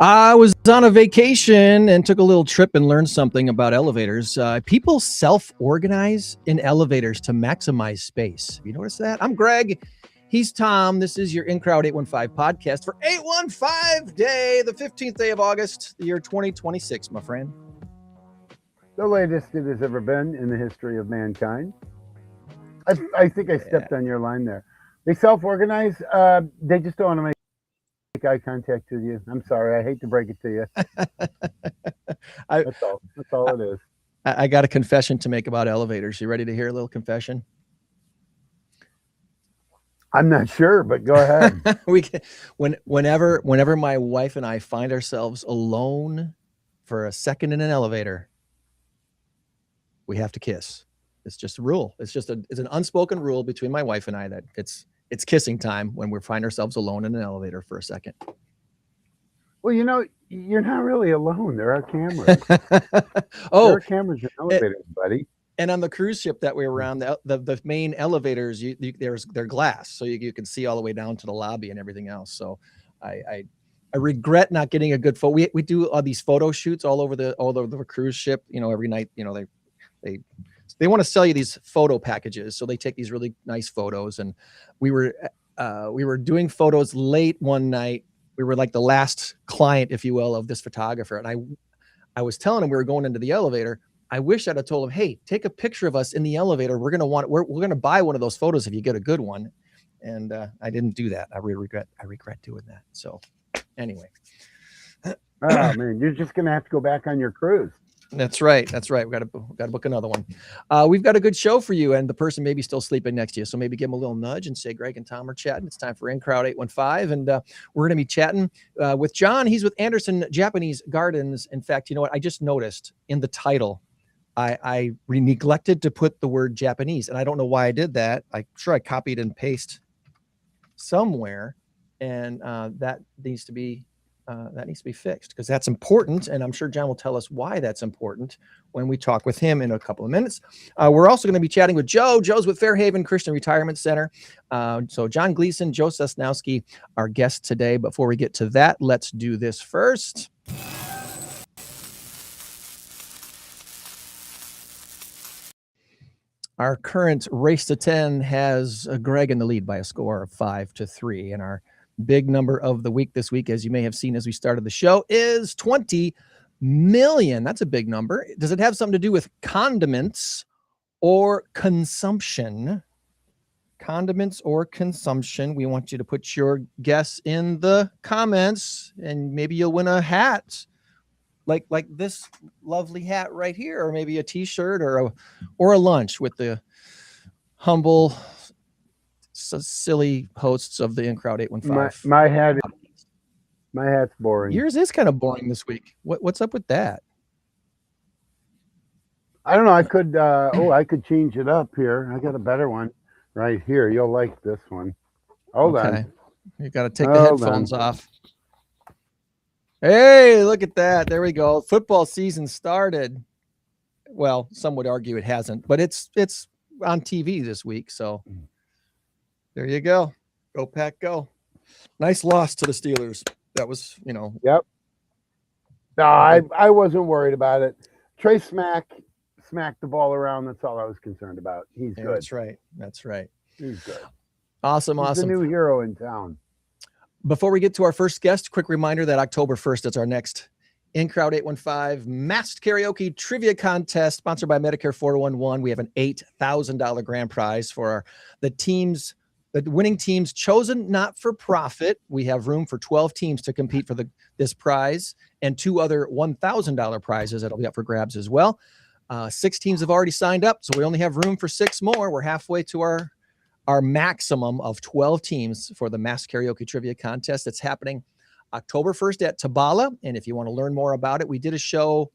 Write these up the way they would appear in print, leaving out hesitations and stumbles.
I was on a vacation and took a little trip and learned something about elevators. People self-organize in elevators to maximize space. Have you noticed that? I'm Greg. He's Tom. This is your In Crowd 815 podcast for 815 day, the 15th day of August, the year 2026, my friend. The latest it has ever been in the history of mankind. I think I stepped on your line there. They self-organize. They just don't want to make eye contact with you. I'm sorry. I hate to break it to you. That's all it is. I got a confession to make about elevators. You ready to hear a little confession? I'm not sure, but go ahead. Whenever my wife and I find ourselves alone for a second in an elevator, we have to kiss. It's just a rule. It's an unspoken rule between my wife and I that it's kissing time when we find ourselves alone in an elevator for a second. Well, you know, you're not really alone. There are cameras. Oh, there are cameras in elevators, buddy. And on the cruise ship that we were on, the main elevators, they're glass, so you can see all the way down to the lobby and everything else. So I regret not getting a good photo. We do all these photo shoots all over the cruise ship. You know, every night, you know, they want to sell you these photo packages, so they take these really nice photos. And we were doing photos late one night. We were like the last client, if you will, of this photographer. And I was telling him we were going into the elevator. I wish I'd have told him, hey, take a picture of us in the elevator. We're gonna buy one of those photos if you get a good one. And I didn't do that. I regret doing that. So anyway. Oh man, you're just gonna have to go back on your cruise. That's right. That's right. We got to book another one. We've got a good show for you, and the person may be still sleeping next to you. So maybe give them a little nudge and say, Greg and Tom are chatting. It's time for In Crowd 815. And we're going to be chatting with John. He's with Anderson Japanese Gardens. In fact, you know what? I just noticed in the title, I neglected to put the word Japanese. And I don't know why I did that. I'm sure I copied and pasted somewhere. And that needs to be fixed, because that's important. And I'm sure John will tell us why that's important when we talk with him in a couple of minutes. We're also going to be chatting with Joe. Joe's with Fairhaven Christian Retirement Center. So John Gleason, Joe Sosnowski, our guests today. Before we get to that, let's do this first. Our current race to 10 has Greg in the lead by a score of 5-3. And our big number of the week this week, as you may have seen as we started the show, is 20 million. That's a big number. Does it have something to do with condiments or consumption? Condiments or consumption? We want you to put your guess in the comments, and maybe you'll win a hat, like this lovely hat right here, or maybe a t-shirt or a lunch with the humble, silly hosts of the In Crowd 815. My hat's boring. Yours is kind of boring this week. What's up with that? I don't know. I could change it up here. I got a better one right here. You'll like this one. Hold on. You got to take the headphones off. Hey, look at that. There we go. Football season started. Well, some would argue it hasn't, but it's on TV this week, so there you go. Go Pack, go. Nice loss to the Steelers. That was, Yep. No, I wasn't worried about it. Trey smacked the ball around. That's all I was concerned about. He's good. That's right. He's good. Awesome. He's the new hero in town. Before we get to our first guest, quick reminder that October 1st, it's our next In Crowd 815 Masked Karaoke Trivia Contest, sponsored by Medicare 411. We have an $8,000 grand prize for the winning teams chosen not for profit. We have room for 12 teams to compete for this prize, and 2 other $1,000 prizes that'll be up for grabs as well. 6 teams have already signed up, so we only have room for 6 more. We're halfway to our maximum of 12 teams for the Masked Karaoke Trivia Contest. It's happening October 1st at Tabala. And if you want to learn more about it, we did a show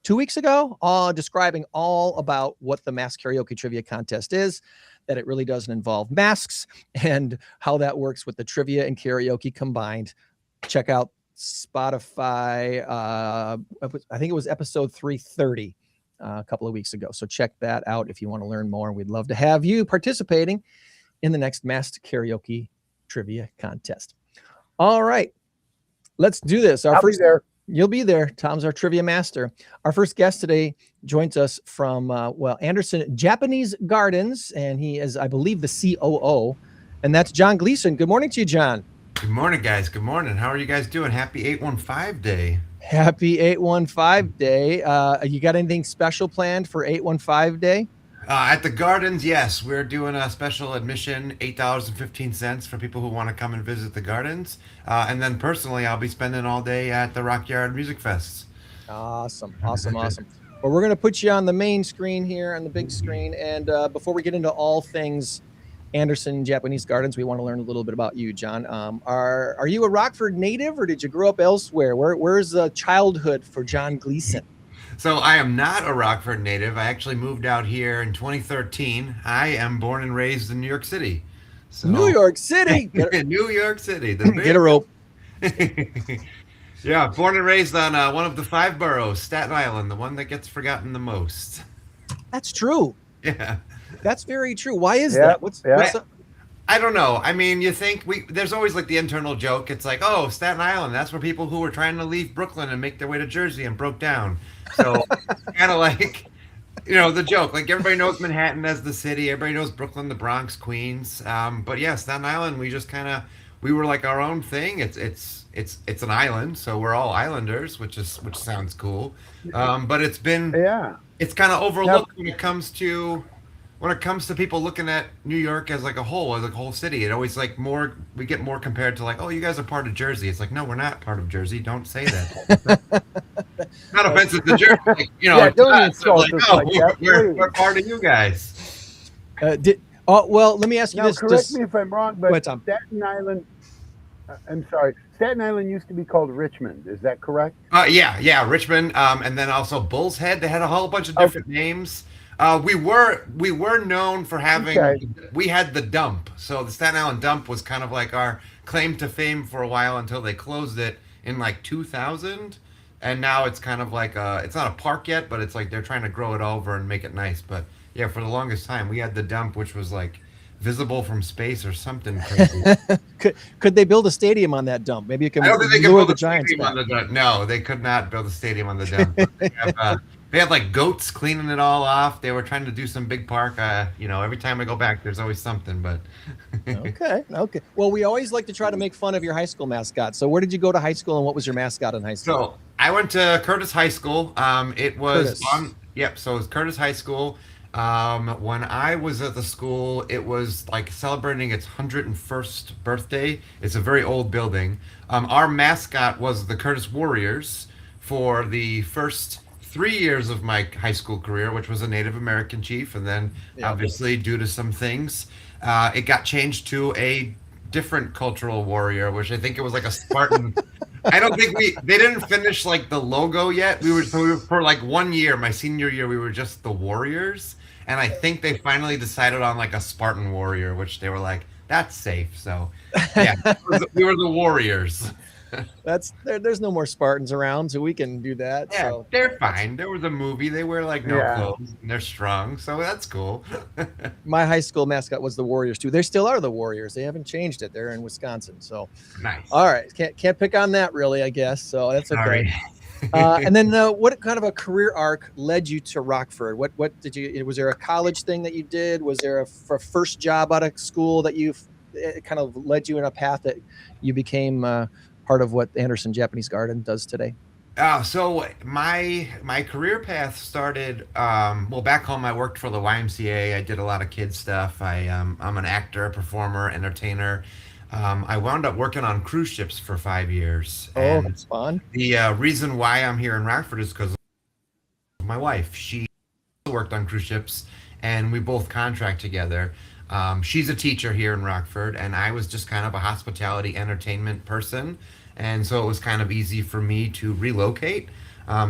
2 weeks ago describing all about what the Masked Karaoke Trivia Contest is, that it really doesn't involve masks, and how that works with the trivia and karaoke combined. Check out Spotify. I think it was episode 330 a couple of weeks ago. So check that out if you want to learn more. We'd love to have you participating in the next Masked Karaoke Trivia Contest. All right, let's do this. I'll be there. You'll be there. Tom's our trivia master. Our first guest today joins us from, Anderson Japanese Gardens, and he is, I believe, the COO, and that's John Gleason. Good morning to you, John. Good morning, guys. Good morning. How are you guys doing? Happy 815 Day. Happy 815 Day. You got anything special planned for 815 Day? At the Gardens, yes. We're doing a special admission, $8.15 for people who want to come and visit the Gardens. And then personally, I'll be spending all day at the Rockyard Music Fests. Awesome. Well, we're going to put you on the main screen here, on the big screen. And before we get into all things Anderson Japanese Gardens, we want to learn a little bit about you, John. Are you a Rockford native, or did you grow up elsewhere? Where's childhood for John Gleason? So I am not a Rockford native. I actually moved out here in 2013. I am born and raised in New York City. So, New York City. New York City. Get a rope. Yeah, born and raised on one of the 5 boroughs, Staten Island, the one that gets forgotten the most. That's true. Yeah. That's very true. Why is that? What's up? I don't know. I mean, you think there's always like the internal joke. It's like, oh, Staten Island, that's where people who were trying to leave Brooklyn and make their way to Jersey and broke down. So kind of like, the joke. Like everybody knows Manhattan as the city. Everybody knows Brooklyn, the Bronx, Queens. But yeah, Staten Island, we were like our own thing. It's an island, so we're all islanders, which sounds cool. But it's kind of overlooked when it comes to people looking at New York as like a whole city. It always we get more compared to like, oh, you guys are part of Jersey. It's like, no, we're not part of Jersey. Don't say that. not offensive to Jersey, like, Yeah, don't to us, insult like, us oh, like that, we're please. part of you guys. Well, let me ask you Now, this. correct me if I'm wrong, Go but ahead, Tom. Staten Island. I'm sorry. Staten Island used to be called Richmond. Is that correct? Yeah, Richmond, and then also Bull's Head. They had a whole bunch of Okay. different names. We were known for having, Okay. we had the dump. So the Staten Island dump was kind of like our claim to fame for a while until they closed it in like 2000. And now it's kind of like it's not a park yet, but it's like they're trying to grow it over and make it nice. But yeah, for the longest time we had the dump, which was like visible from space or something crazy. Could they build a stadium on that dump? Maybe you can I don't think they could lure build the a Giants stadium on back. the dump. No, they could not build a stadium on the dump. But they had like goats cleaning it all off. They were trying to do some big park. Every time I go back, there's always something. But Okay. Well, we always like to try to make fun of your high school mascot. So where did you go to high school, and what was your mascot in high school? So I went to Curtis High School. It was Curtis. on. Yep. So it was Curtis High School. When I was at the school, it was like celebrating its 101st birthday. It's a very old building. Our mascot was the Curtis Warriors for the first 3 years of my high school career, which was a Native American chief, and then Yeah. obviously due to some things, it got changed to a different cultural warrior, which I think it was like a Spartan. I don't think they didn't finish like the logo yet. We were for like 1 year, my senior year, we were just the Warriors, and I think they finally decided on like a Spartan Warrior, which they were like, that's safe. So yeah, we were the Warriors. There's no more Spartans around, so we can do that. Yeah, So they're fine. There was a movie. They wear like no Yeah. clothes, and they're strong, so that's cool. my high school mascot was the Warriors too. They still are the Warriors. They haven't changed it. They're in Wisconsin. So Nice. all right, can't pick on that really, I guess. So that's okay. Sorry. And then what kind of a career arc led you to Rockford? What did you? Was there a college thing that you did? Was there a first job out of school that it kind of led you in a path that you became part of what Anderson Japanese Garden does today? So my career path started well back home. I worked for the YMCA. I did a lot of kids stuff. I'm an actor, performer, entertainer. I wound up working on cruise ships for 5 years. Oh, And that's fun. the reason why I'm here in Rockford is because of my wife. She worked on cruise ships, and we both contract together. She's a teacher here in Rockford, and I was just kind of a hospitality entertainment person, and so it was kind of easy for me to relocate.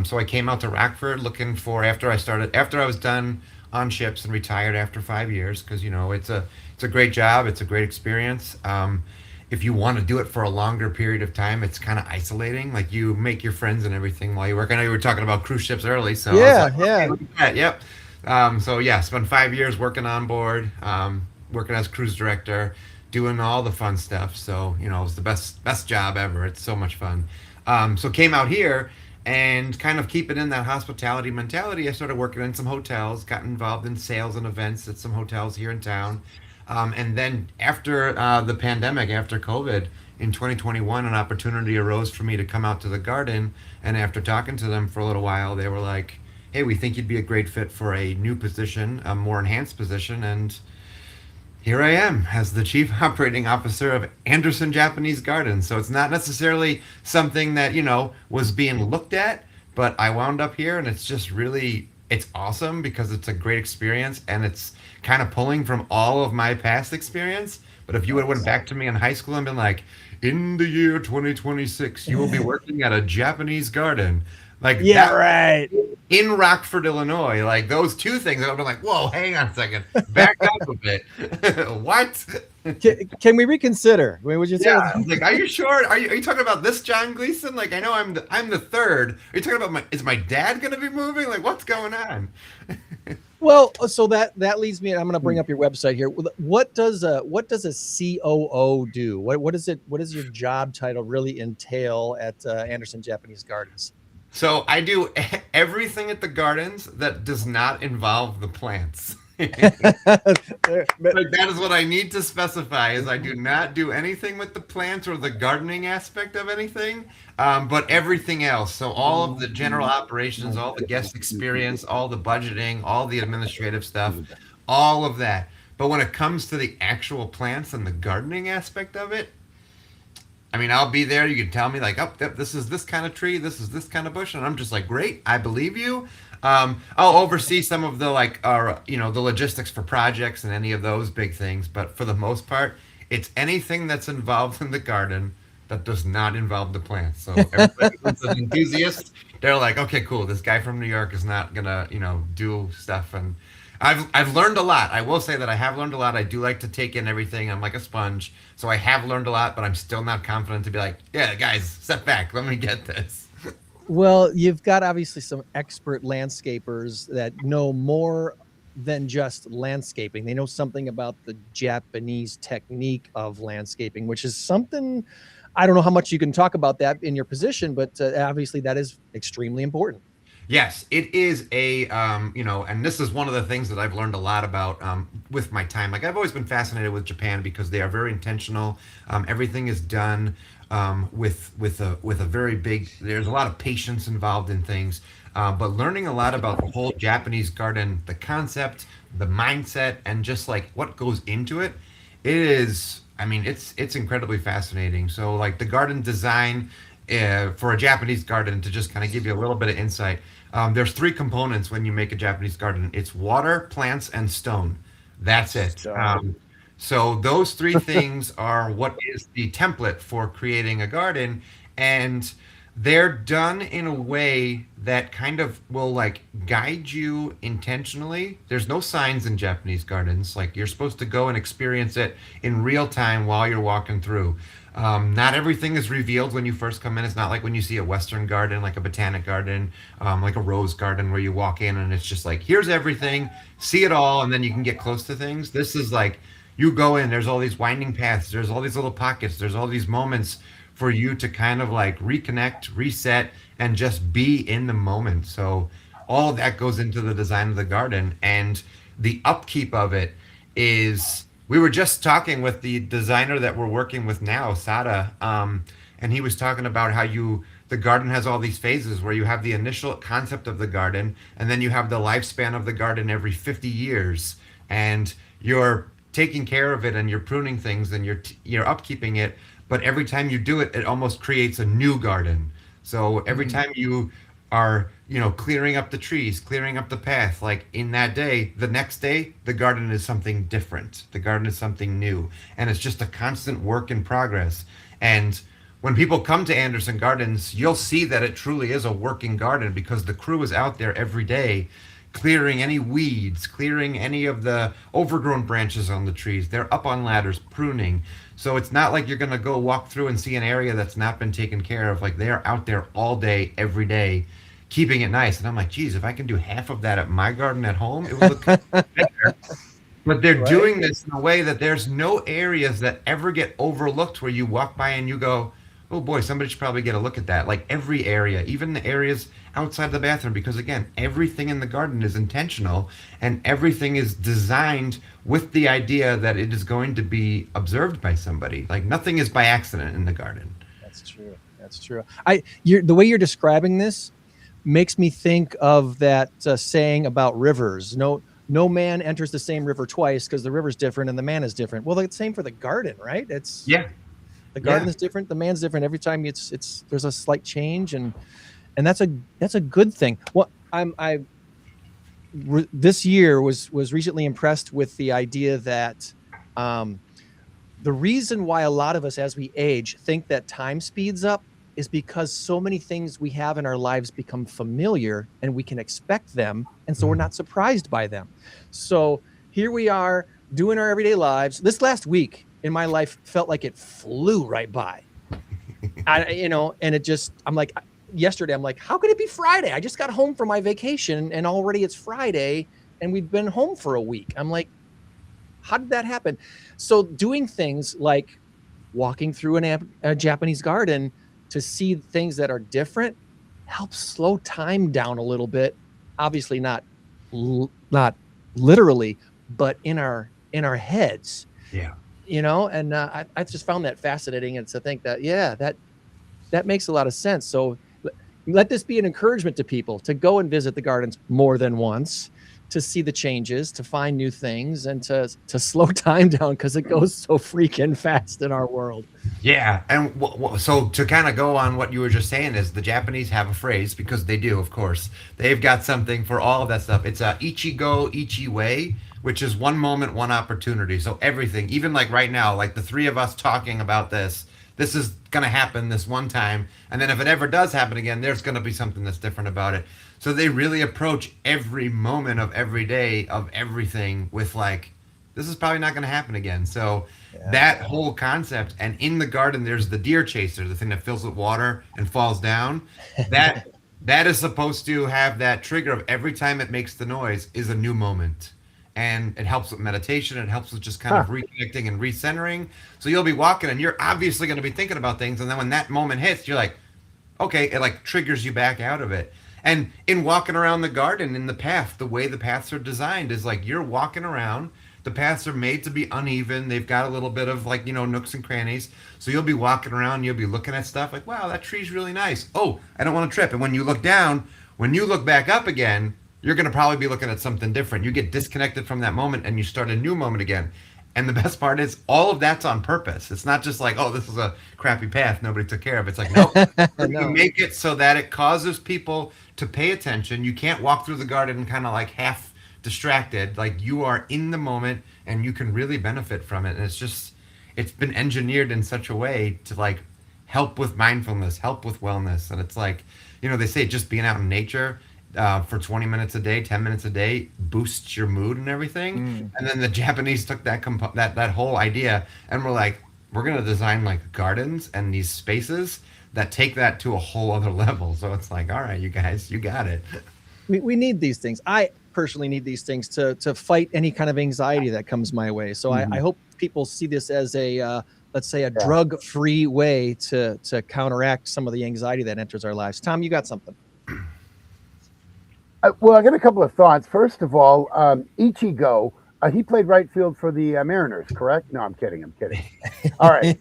So I came out to Rockford looking for after I was done on ships and retired after 5 years, because it's a great job, it's a great experience. If you want to do it for a longer period of time, it's kind of isolating. Like you make your friends and everything while you work. I know you were talking about cruise ships early, so I was Yeah, like, okay, yeah. look at that. Yep. So yeah, spent 5 years working on board, working as cruise director, doing all the fun stuff. So it was the best job ever. It's so much fun. So came out here and kind of keep it in that hospitality mentality. I started working in some hotels, got involved in sales and events at some hotels here in town. And then after the pandemic, after COVID, in 2021, an opportunity arose for me to come out to the garden. And after talking to them for a little while, they were like, hey, we think you'd be a great fit for a new position, a more enhanced position. And here I am as the chief operating officer of Anderson Japanese Garden. So it's not necessarily something that, was being looked at, but I wound up here, and it's just really, it's awesome because it's a great experience, and it's kind of pulling from all of my past experience. But if you would have went back to me in high school and been like, in the year 2026, you will be working at a Japanese garden. Like Yeah, that, right. in Rockford, Illinois, like those two things, I've been like, whoa, hang on a second, back up a bit. What? Can we reconsider? I mean, would you say? Yeah, I was like, are you sure? Are you talking about this John Gleason? Like, I know I'm the third. Are you talking about is my dad going to be moving? Like, what's going on? Well, so that leads me. I'm going to bring up your website here. What does a COO do? What is it? What does your job title really entail at Anderson Japanese Gardens? So I do everything at the gardens that does not involve the plants. Like that is what I need to specify is I do not do anything with the plants or the gardening aspect of anything, but everything else. So all of the general operations, all the guest experience, all the budgeting, all the administrative stuff, all of that. But when it comes to the actual plants and the gardening aspect of it, I mean, I'll be there. You can tell me like, oh, this is this kind of tree, this is this kind of bush, and I'm just like, great, I believe you. I'll oversee some of the like, the logistics for projects and any of those big things. But for the most part, it's anything that's involved in the garden that does not involve the plants. So everybody who's an enthusiast, they're like, okay, cool. This guy from New York is not gonna, do stuff. And I've learned a lot. I will say that I have learned a lot. I do like to take in everything. I'm like a sponge. So I have learned a lot, but I'm still not confident to be like, yeah, guys, step back. Let me get this. Well, you've got obviously some expert landscapers that know more than just landscaping. They know something about the Japanese technique of landscaping, which is something, I don't know how much you can talk about that in your position, but obviously that is extremely important. Yes, it is and this is one of the things that I've learned a lot about with my time. Like I've always been fascinated with Japan because they are very intentional. Everything is done with a very big. There's a lot of patience involved in things, but learning a lot about the whole Japanese garden, the concept, the mindset, and just like what goes into it, it is. I mean, it's incredibly fascinating. So like the garden design. For a Japanese garden, to just kind of give you a little bit of insight, there's three components when you make a Japanese garden. It's water, plants, and stone. That's it. So those three things are what is the template for creating a garden, and they're done in a way that kind of will like guide you intentionally. There's no signs in Japanese gardens. Like you're supposed to go and experience it in real time while you're walking through. Not everything is revealed when you first come in. It's not like when you see a Western garden, like a botanic garden, like a rose garden where you walk in and it's just like, here's everything, see it all, and then you can get close to things. This is like, you go in, there's all these winding paths, there's all these little pockets, there's all these moments for you to kind of like reconnect, reset, and just be in the moment. So all of that goes into the design of the garden, and the upkeep of it is. We were just talking with the designer that we're working with now, Sada, and he was talking about how the garden has all these phases where you have the initial concept of the garden, and then you have the lifespan of the garden every 50 years, and you're taking care of it and you're pruning things and you're upkeeping it, but every time you do it, it almost creates a new garden. So every time you are clearing up the trees, clearing up the path, like in that day, the next day the garden is something different, the garden is something new, and it's just a constant work in progress. And when people come to Anderson Gardens, you'll see that it truly is a working garden because the crew is out there every day clearing any weeds, clearing any of the overgrown branches on the trees. They're up on ladders pruning. So it's not like you're going to go walk through and see an area that's not been taken care of. Like they are out there all day, every day, keeping it nice. And I'm like, geez, if I can do half of that at my garden at home, it would look better. But they're doing this in a way that there's no areas that ever get overlooked where you walk by and you go, oh boy, somebody should probably get a look at that. Like every area, even the areas outside the bathroom, because again, everything in the garden is intentional and everything is designed with the idea that it is going to be observed by somebody. Like nothing is by accident in the garden. That's true. That's true. The way you're describing this makes me think of that saying about rivers. No man enters the same river twice because the river's different and the man is different. Well, it's the same for the garden, right? The garden is different. The man's different. Every time there's a slight change, and that's a good thing. Well, this year was recently impressed with the idea that the reason why a lot of us as we age think that time speeds up is because so many things we have in our lives become familiar and we can expect them, and so we're not surprised by them. So here we are doing our everyday lives. This last week in my life felt like it flew right by. And it just, yesterday, I'm like, how could it be Friday? I just got home from my vacation and already it's Friday and we've been home for a week. I'm like, how did that happen? So doing things like walking through a Japanese garden to see things that are different helps slow time down a little bit. Obviously not literally, but in our heads. Yeah. And I just found that fascinating, and to think that that makes a lot of sense. So let this be an encouragement to people to go and visit the gardens more than once, to see the changes, to find new things, and to slow time down because it goes so freaking fast in our world. Yeah, and so to kind of go on what you were just saying is the Japanese have a phrase, because they do, of course. They've got something for all of that stuff. It's a ichigo ichiway, which is one moment, one opportunity. So everything, even like right now, like the three of us talking about this is going to happen this one time, and then if it ever does happen again, there's going to be something that's different about it. So they really approach every moment of every day of everything with like, this is probably not going to happen again. So that whole concept, and in the garden, there's the deer chaser, the thing that fills with water and falls down. That is supposed to have that trigger of every time it makes the noise is a new moment. And it helps with meditation. It helps with just kind of reconnecting and recentering. So you'll be walking and you're obviously going to be thinking about things. And then when that moment hits, you're like, okay, it like triggers you back out of it. And in walking around the garden, in the path, the way the paths are designed is like you're walking around. The paths are made to be uneven. They've got a little bit of like, nooks and crannies. So you'll be walking around, you'll be looking at stuff like, wow, that tree's really nice. Oh, I don't want to trip. And when you look down, when you look back up again, you're going to probably be looking at something different. You get disconnected from that moment and you start a new moment again. And the best part is all of that's on purpose. It's not just like, oh, this is a crappy path nobody took care of. It's like, no, you make it so that it causes people to pay attention. You can't walk through the garden kind of like half distracted. Like you are in the moment and you can really benefit from it. And it's been engineered in such a way to like help with mindfulness, help with wellness. And it's like, they say just being out in nature for 20 minutes a day, 10 minutes a day boosts your mood and everything. And then the Japanese took that whole idea and were like, we're going to design like gardens and these spaces that take that to a whole other level. So it's like, all right, you guys, you got it. We need these things. I personally need these things to fight any kind of anxiety that comes my way. So I hope people see this as a, let's say, a drug-free way to counteract some of the anxiety that enters our lives. Tom, you got something? Well, I got a couple of thoughts. First of all, Ichigo, he played right field for the Mariners, correct? No, I'm kidding. All right.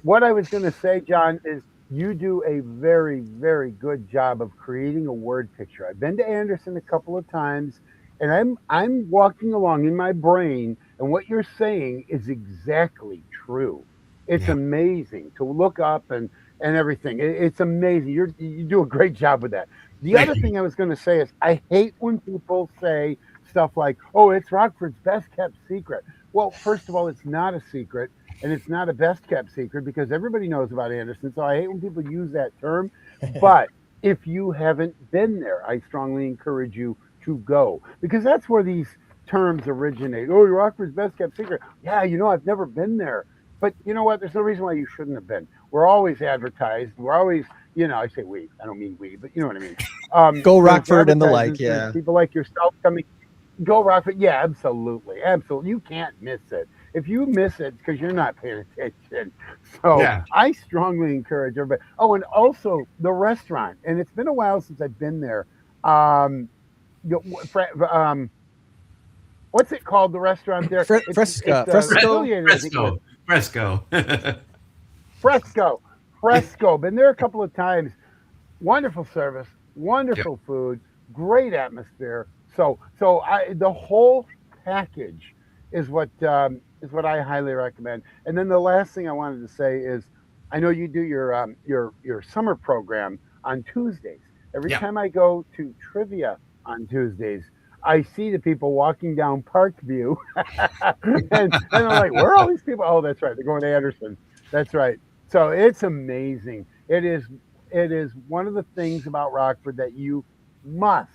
What I was going to say, John, is you do a very, very good job of creating a word picture. I've been to Anderson a couple of times, and I'm walking along in my brain, and what you're saying is exactly true. It's amazing to look up and everything. It's amazing. You do a great job with that. The other thing I was going to say is I hate when people say stuff like, oh, it's Rockford's best kept secret. Well, first of all, it's not a secret, and it's not a best kept secret because everybody knows about Anderson. So I hate when people use that term. But if you haven't been there, I strongly encourage you to go, because that's where these terms originate. Oh, Rockford's best kept secret. Yeah, I've never been there. But you know what? There's no reason why you shouldn't have been. We're always advertised. We're always, I say we. I don't mean we, but you know what I mean. Go Rockford and the like, yeah. People like yourself coming. Go Rockford. Yeah, absolutely. You can't miss it. If you miss it, because you're not paying attention. So I strongly encourage everybody. Oh, and also the restaurant. And it's been a while since I've been there. What's it called? The restaurant there? Fresco. Been there a couple of times. Wonderful service, wonderful food, great atmosphere. So the whole package is what I highly recommend. And then the last thing I wanted to say is, I know you do your summer program on Tuesdays. Every time I go to trivia on Tuesdays, I see the people walking down Parkview, and I'm like, where are all these people? Oh, that's right. They're going to Anderson. That's right. So it's amazing. It is one of the things about Rockford that you must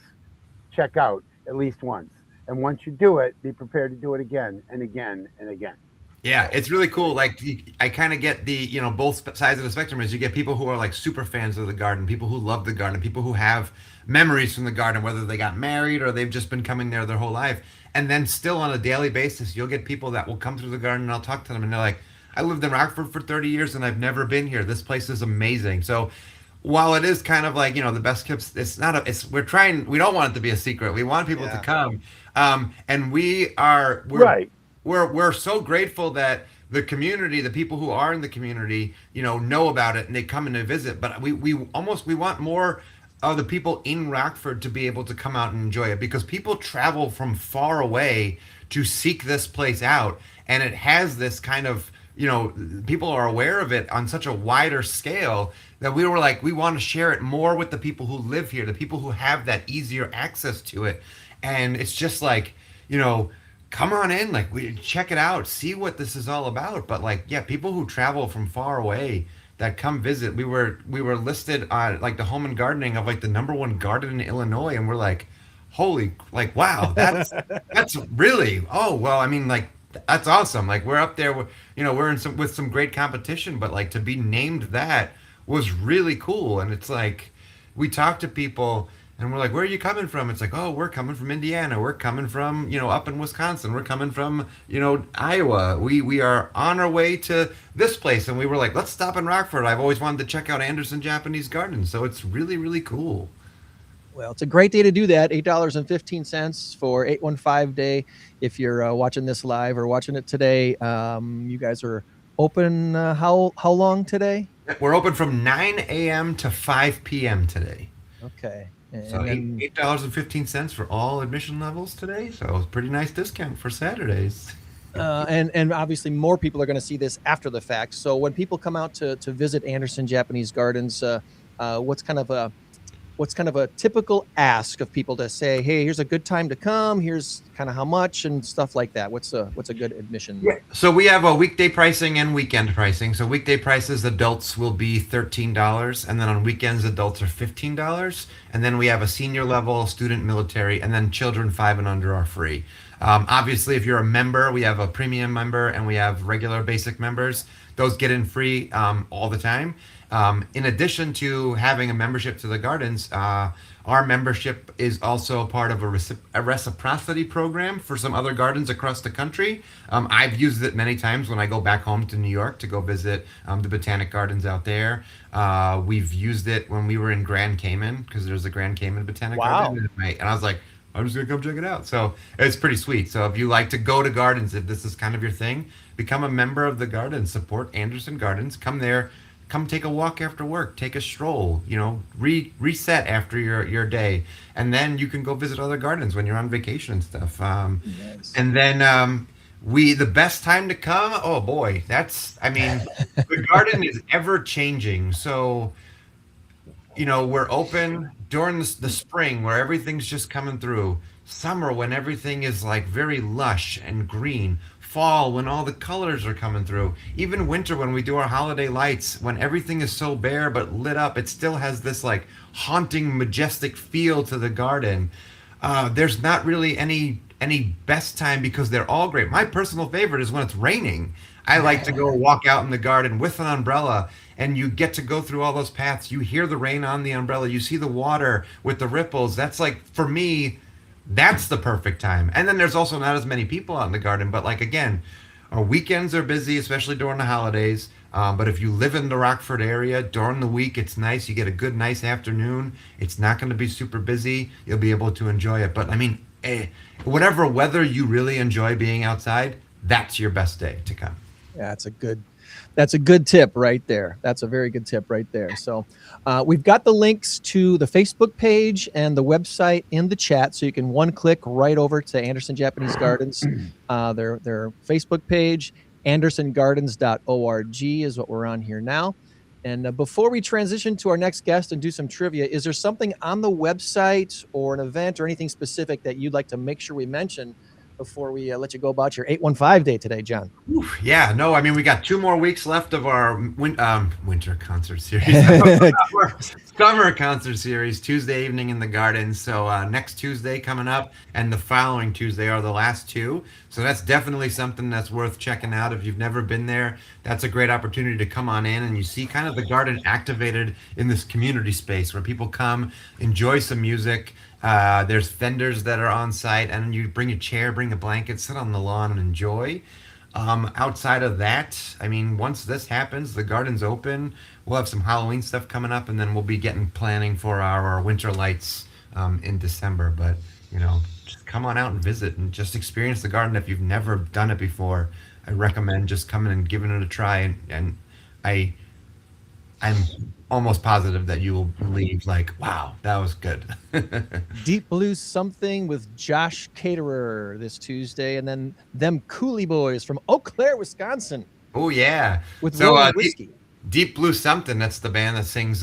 check out at least once. And once you do it, be prepared to do it again and again and again. Yeah, it's really cool. Like I kind of get the, both sides of the spectrum is you get people who are like super fans of the garden, people who love the garden, people who have memories from the garden, whether they got married or they've just been coming there their whole life. And then still on a daily basis, you'll get people that will come through the garden and I'll talk to them and they're like, I lived in Rockford for 30 years and I've never been here. This place is amazing. So while it is kind of like, the best kept, we don't want it to be a secret. We want people to come. And we're so grateful that the community, the people who are in the community, know about it and they come and they visit. But we want more the people in Rockford to be able to come out and enjoy it, because people travel from far away to seek this place out, and it has this kind of, people are aware of it on such a wider scale that we were like, we want to share it more with the people who live here, the people who have that easier access to it. And it's just like, come on in, like, we check it out, see what this is all about. But like, yeah, people who travel from far away that come visit, we were listed on like the Home and Gardening of like the #1 garden in Illinois, and we're like, holy, like, wow, that's really, oh well, I mean, like, that's awesome. Like, we're up there, we're in some with some great competition, but like to be named that was really cool. And it's like, we talk to people and we're like, where are you coming from? It's like, oh, we're coming from Indiana. We're coming from, up in Wisconsin. We're coming from, Iowa. We are on our way to this place. And we were like, let's stop in Rockford. I've always wanted to check out Anderson Japanese Gardens. So it's really, really cool. Well, it's a great day to do that. $8.15 for 815 day. If you're watching this live or watching it today, you guys are open. How long today? We're open from 9 a.m. to 5 p.m. today. Okay. So $8.15 for all admission levels today. So it's a pretty nice discount for Saturdays. And obviously more people are going to see this after the fact. So when people come out to visit Anderson Japanese Gardens, what's kind of a typical ask of people to say, hey, here's a good time to come, here's kind of how much and stuff like that? What's a good admission? Yeah. So we have a weekday pricing and weekend pricing. So weekday prices, adults will be $13, and then on weekends adults are $15. And then we have a senior level, student, military, and then children 5 and under are free. Obviously, if you're a member, we have a premium member and we have regular basic members. Those get in free all the time. In addition to having a membership to the gardens, our membership is also part of a reciprocity program for some other gardens across the country. I've used it many times when I go back home to New York to go visit the botanic gardens out there. We've used it when we were in Grand Cayman, because there's a Grand Cayman Botanic Garden. And I was like, I'm just going to come check it out. So it's pretty sweet. So if you like to go to gardens, if this is kind of your thing, become a member of the garden, support Anderson Gardens, come there. Come take a walk after work, take a stroll, reset after your day. And then you can go visit other gardens when you're on vacation and stuff. Nice. And then the best time to come, oh boy, the garden is ever changing. So, we're open during the spring where everything's just coming through. Summer when everything is like very lush and green. Fall when all the colors are coming through. Even winter when we do our holiday lights, when everything is so bare but lit up, it still has this like haunting, majestic feel to the garden. There's not really any best time, because they're all great. My personal favorite is when it's raining. I like to go walk out in the garden with an umbrella, and you get to go through all those paths. You hear the rain on the umbrella. You see the water with the ripples. That's like, for me, that's the perfect time. And then there's also not as many people out in the garden. But like, again, our weekends are busy, especially during the holidays. But if you live in the Rockford area, during the week, it's nice. You get a good, nice afternoon. It's not going to be super busy. You'll be able to enjoy it. But I mean, whatever weather you really enjoy being outside, that's your best day to come. Yeah, that's a good tip right there. That's a very good tip right there. So we've got the links to the Facebook page and the website in the chat, so you can one click right over to Anderson Japanese Gardens. Their Facebook page, andersongardens.org is what we're on here now. And before we transition to our next guest and do some trivia, is there something on the website or an event or anything specific that you'd like to make sure we mention before we let you go about your 815 day today, John? Oof, yeah, no, I mean, we got 2 more weeks left of our winter concert series. Summer concert series, Tuesday evening in the garden. So next Tuesday coming up and the following Tuesday are the last 2. So that's definitely something that's worth checking out. If you've never been there, that's a great opportunity to come on in and you see kind of the garden activated in this community space where people come, enjoy some music. There's vendors that are on site, and you bring a chair, bring a blanket, sit on the lawn and enjoy. Outside of that, I mean, once this happens, the garden's open. We'll have some Halloween stuff coming up, and then we'll be planning for our winter lights in December. But, just come on out and visit and just experience the garden. If you've never done it before, I recommend just coming and giving it a try. And I'm almost positive that you will leave like, wow, that was good. Deep Blue Something with Josh Caterer this Tuesday, and then them Cooley Boys from Eau Claire, Wisconsin, Oh yeah. with So Roman Whiskey. Deep Blue Something, that's the band that sings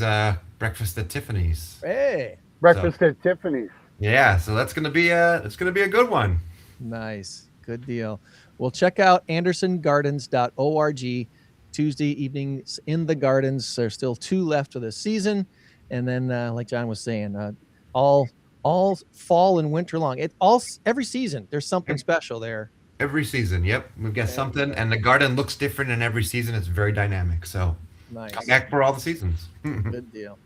Breakfast at Tiffany's. Hey, Breakfast at Tiffany's. Yeah, so that's gonna be a good one. nice, good deal. Well, check out andersongardens.org. Tuesday evenings in the gardens. There's still 2 left of the season, and then like John was saying, all fall and winter long. Every season there's something special there. Every season, yep. We've got something, and the garden looks different in every season. It's very dynamic. So Nice. come back for all the seasons. Good deal.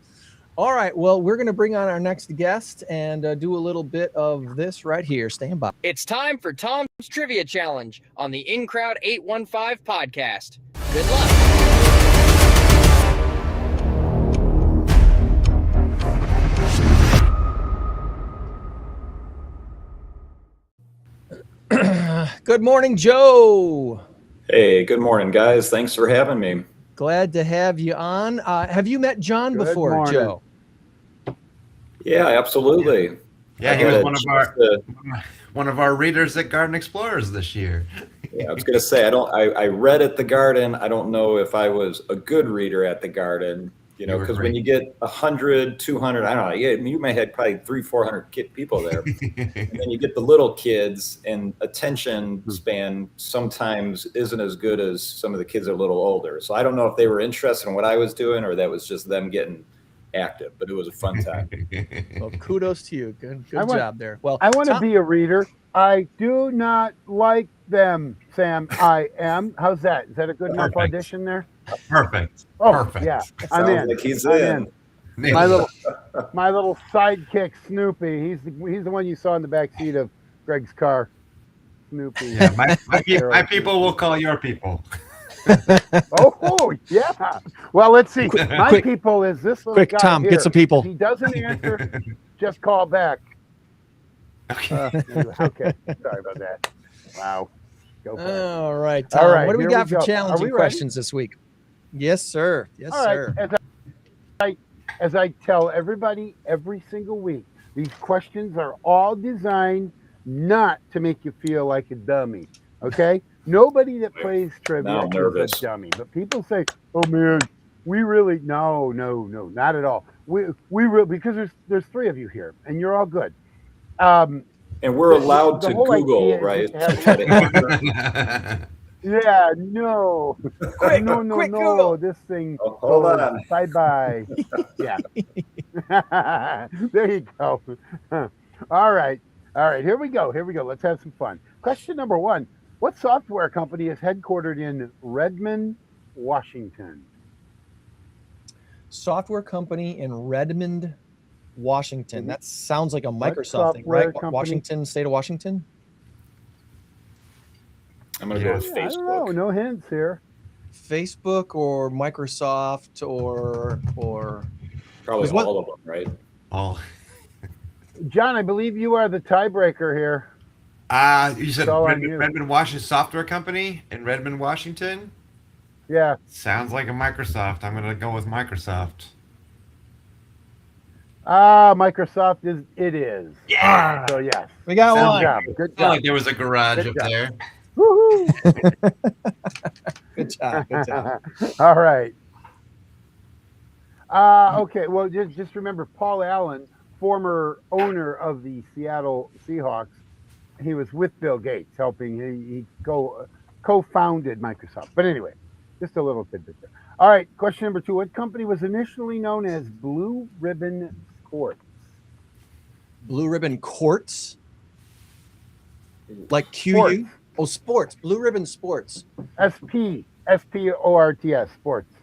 All right. Well, we're going to bring on our next guest and do a little bit of this right here. Stand by. It's time for Tom's Trivia Challenge on the In Crowd 815 podcast. Good luck. Good morning, Joe. Hey, good morning, guys. Thanks for having me. Glad to have you on. Have you met John Good before, morning. Joe? Yeah, absolutely. Yeah, he I was had one a of chance one of our readers at Garden Explorers this year. Yeah, I was gonna say I read at the garden. I don't know if I was a good reader at the garden, You were because great. when you get 100, 200, I don't know, you may have probably 300-400 people there. And then you get the little kids, and attention span sometimes isn't as good as some of the kids that are a little older. So I don't know if they were interested in what I was doing or that was just them getting active, but it was a fun time. Well, kudos to you. Good I want- job there. Well, I want to Tom- be a reader. I do not like them, Sam. I am. How's that? Is that a good enough Perfect. audition there? Perfect. Oh, Perfect. yeah. I'm Sounds in. like he's I'm in. My little sidekick, Snoopy. He's the one you saw in the back seat of Greg's car. Snoopy. Yeah, my people will call your people. Oh, yeah. Well, let's see. My quick- people is this little quick, guy Tom, here. get some people. If he doesn't answer, just call back. Okay. Sorry about that. Wow. Go for it. All right, Tom. All right, What do we here got we for go. Are challenging we ready? questions this week? Yes, sir. Yes, All sir. right. As I tell everybody every single week, these questions are all designed not to make you feel like a dummy. Okay? Nobody that plays trivia Now I'm is nervous. a dummy. But people say, "Oh man, we really no, not at all. We really, because there's 3 of you here, and you're all good." And we're allowed The to whole Google, idea is right? to have- To try to answer. Yeah, no, Quick, no, quick Google. this thing. Oh, hold on. Bye. Yeah. There you go. All right. Here we go. Let's have some fun. Question number 1. What software company is headquartered in Redmond, Washington? Software company in Redmond, Washington. That sounds like a What Microsoft thing, software right? company? Washington, state of Washington. I'm going to go with I don't know. Facebook. No hints here. Facebook or Microsoft or Probably Is what- all of them, right? Oh, John, I believe you are the tiebreaker here. you said It's all on you. Redmond Washington Software Company in Redmond, Washington. Yeah. Sounds like a Microsoft. I'm gonna go with Microsoft. Microsoft is. Yeah. So yes. we got Sounds one. Good job. Good Felt job. like there was a garage Good up job. there. Woohoo! Good job. Good job. All right. Okay. Well, just remember Paul Allen, former owner of the Seattle Seahawks. He was with Bill Gates helping. He co-founded Microsoft. But anyway, just a little tidbit there. All right. Question number 2. What company was initially known as Blue Ribbon Sports? Blue Ribbon Courts, like QU. Sports. Oh, sports. Blue Ribbon Sports. S-P-O-R-T-S, Sports.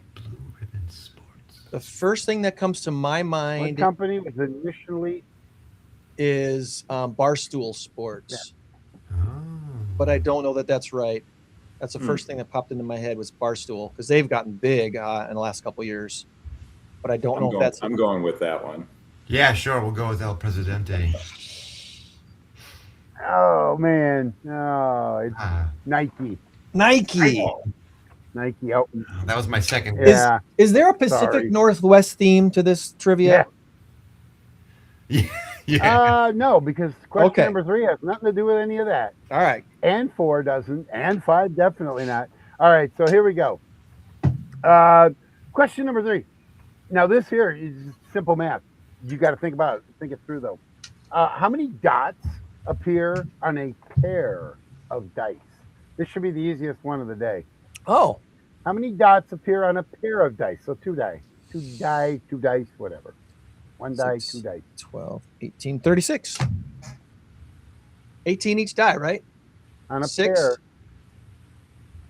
Ribbon Sports. The first thing that comes to my What mind company was initially? is Barstool Sports, Oh. but I don't know that that's right. That's the first thing that popped into my head was Barstool because they've gotten big in the last couple of years. But I don't know if that's I'm going with that one. Yeah, sure. We'll go with El Presidente. Oh man, no, it's Ah. Nike. Nike. Nike out. That was my second. Yeah. Is there a Pacific Sorry. Northwest theme to this trivia? Yeah. No, because question Okay. number 3 has nothing to do with any of that. All right. And 4 doesn't. And 5 definitely not. All right, so here we go. Question number 3. Now this here is simple math. You got to think about it. Think it through though. How many dots appear on a pair of dice? This should be the easiest one of the day. Oh, How many dots appear on a pair of dice? So 2 dice. 2 dice, whatever. 1 die, 2 dice. 12, 18, 36. 18 each die, right? On a 6. pair.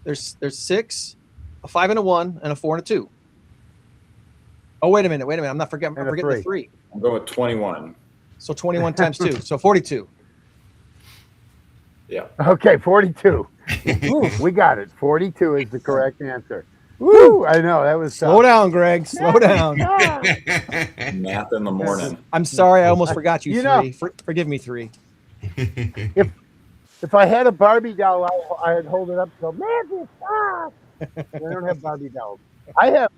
There's 6, a 5 and a 1, and a 4 and a 2. Oh, wait a minute. I'm not forgetting. I'm And a forgetting the 3. 3. I'm going with 21. So 21 times 2. So 42. Yeah. Okay, 42. Ooh, we got it. 42 is the correct answer. Woo! I know that was Slow tough. down, Greg. Slow down. Math in the morning. I'm sorry. I almost forgot you, You know- 3. Forgive me, 3. If I had a Barbie doll, I'd hold it up and go, Mandy, stop! I don't have Barbie dolls. I have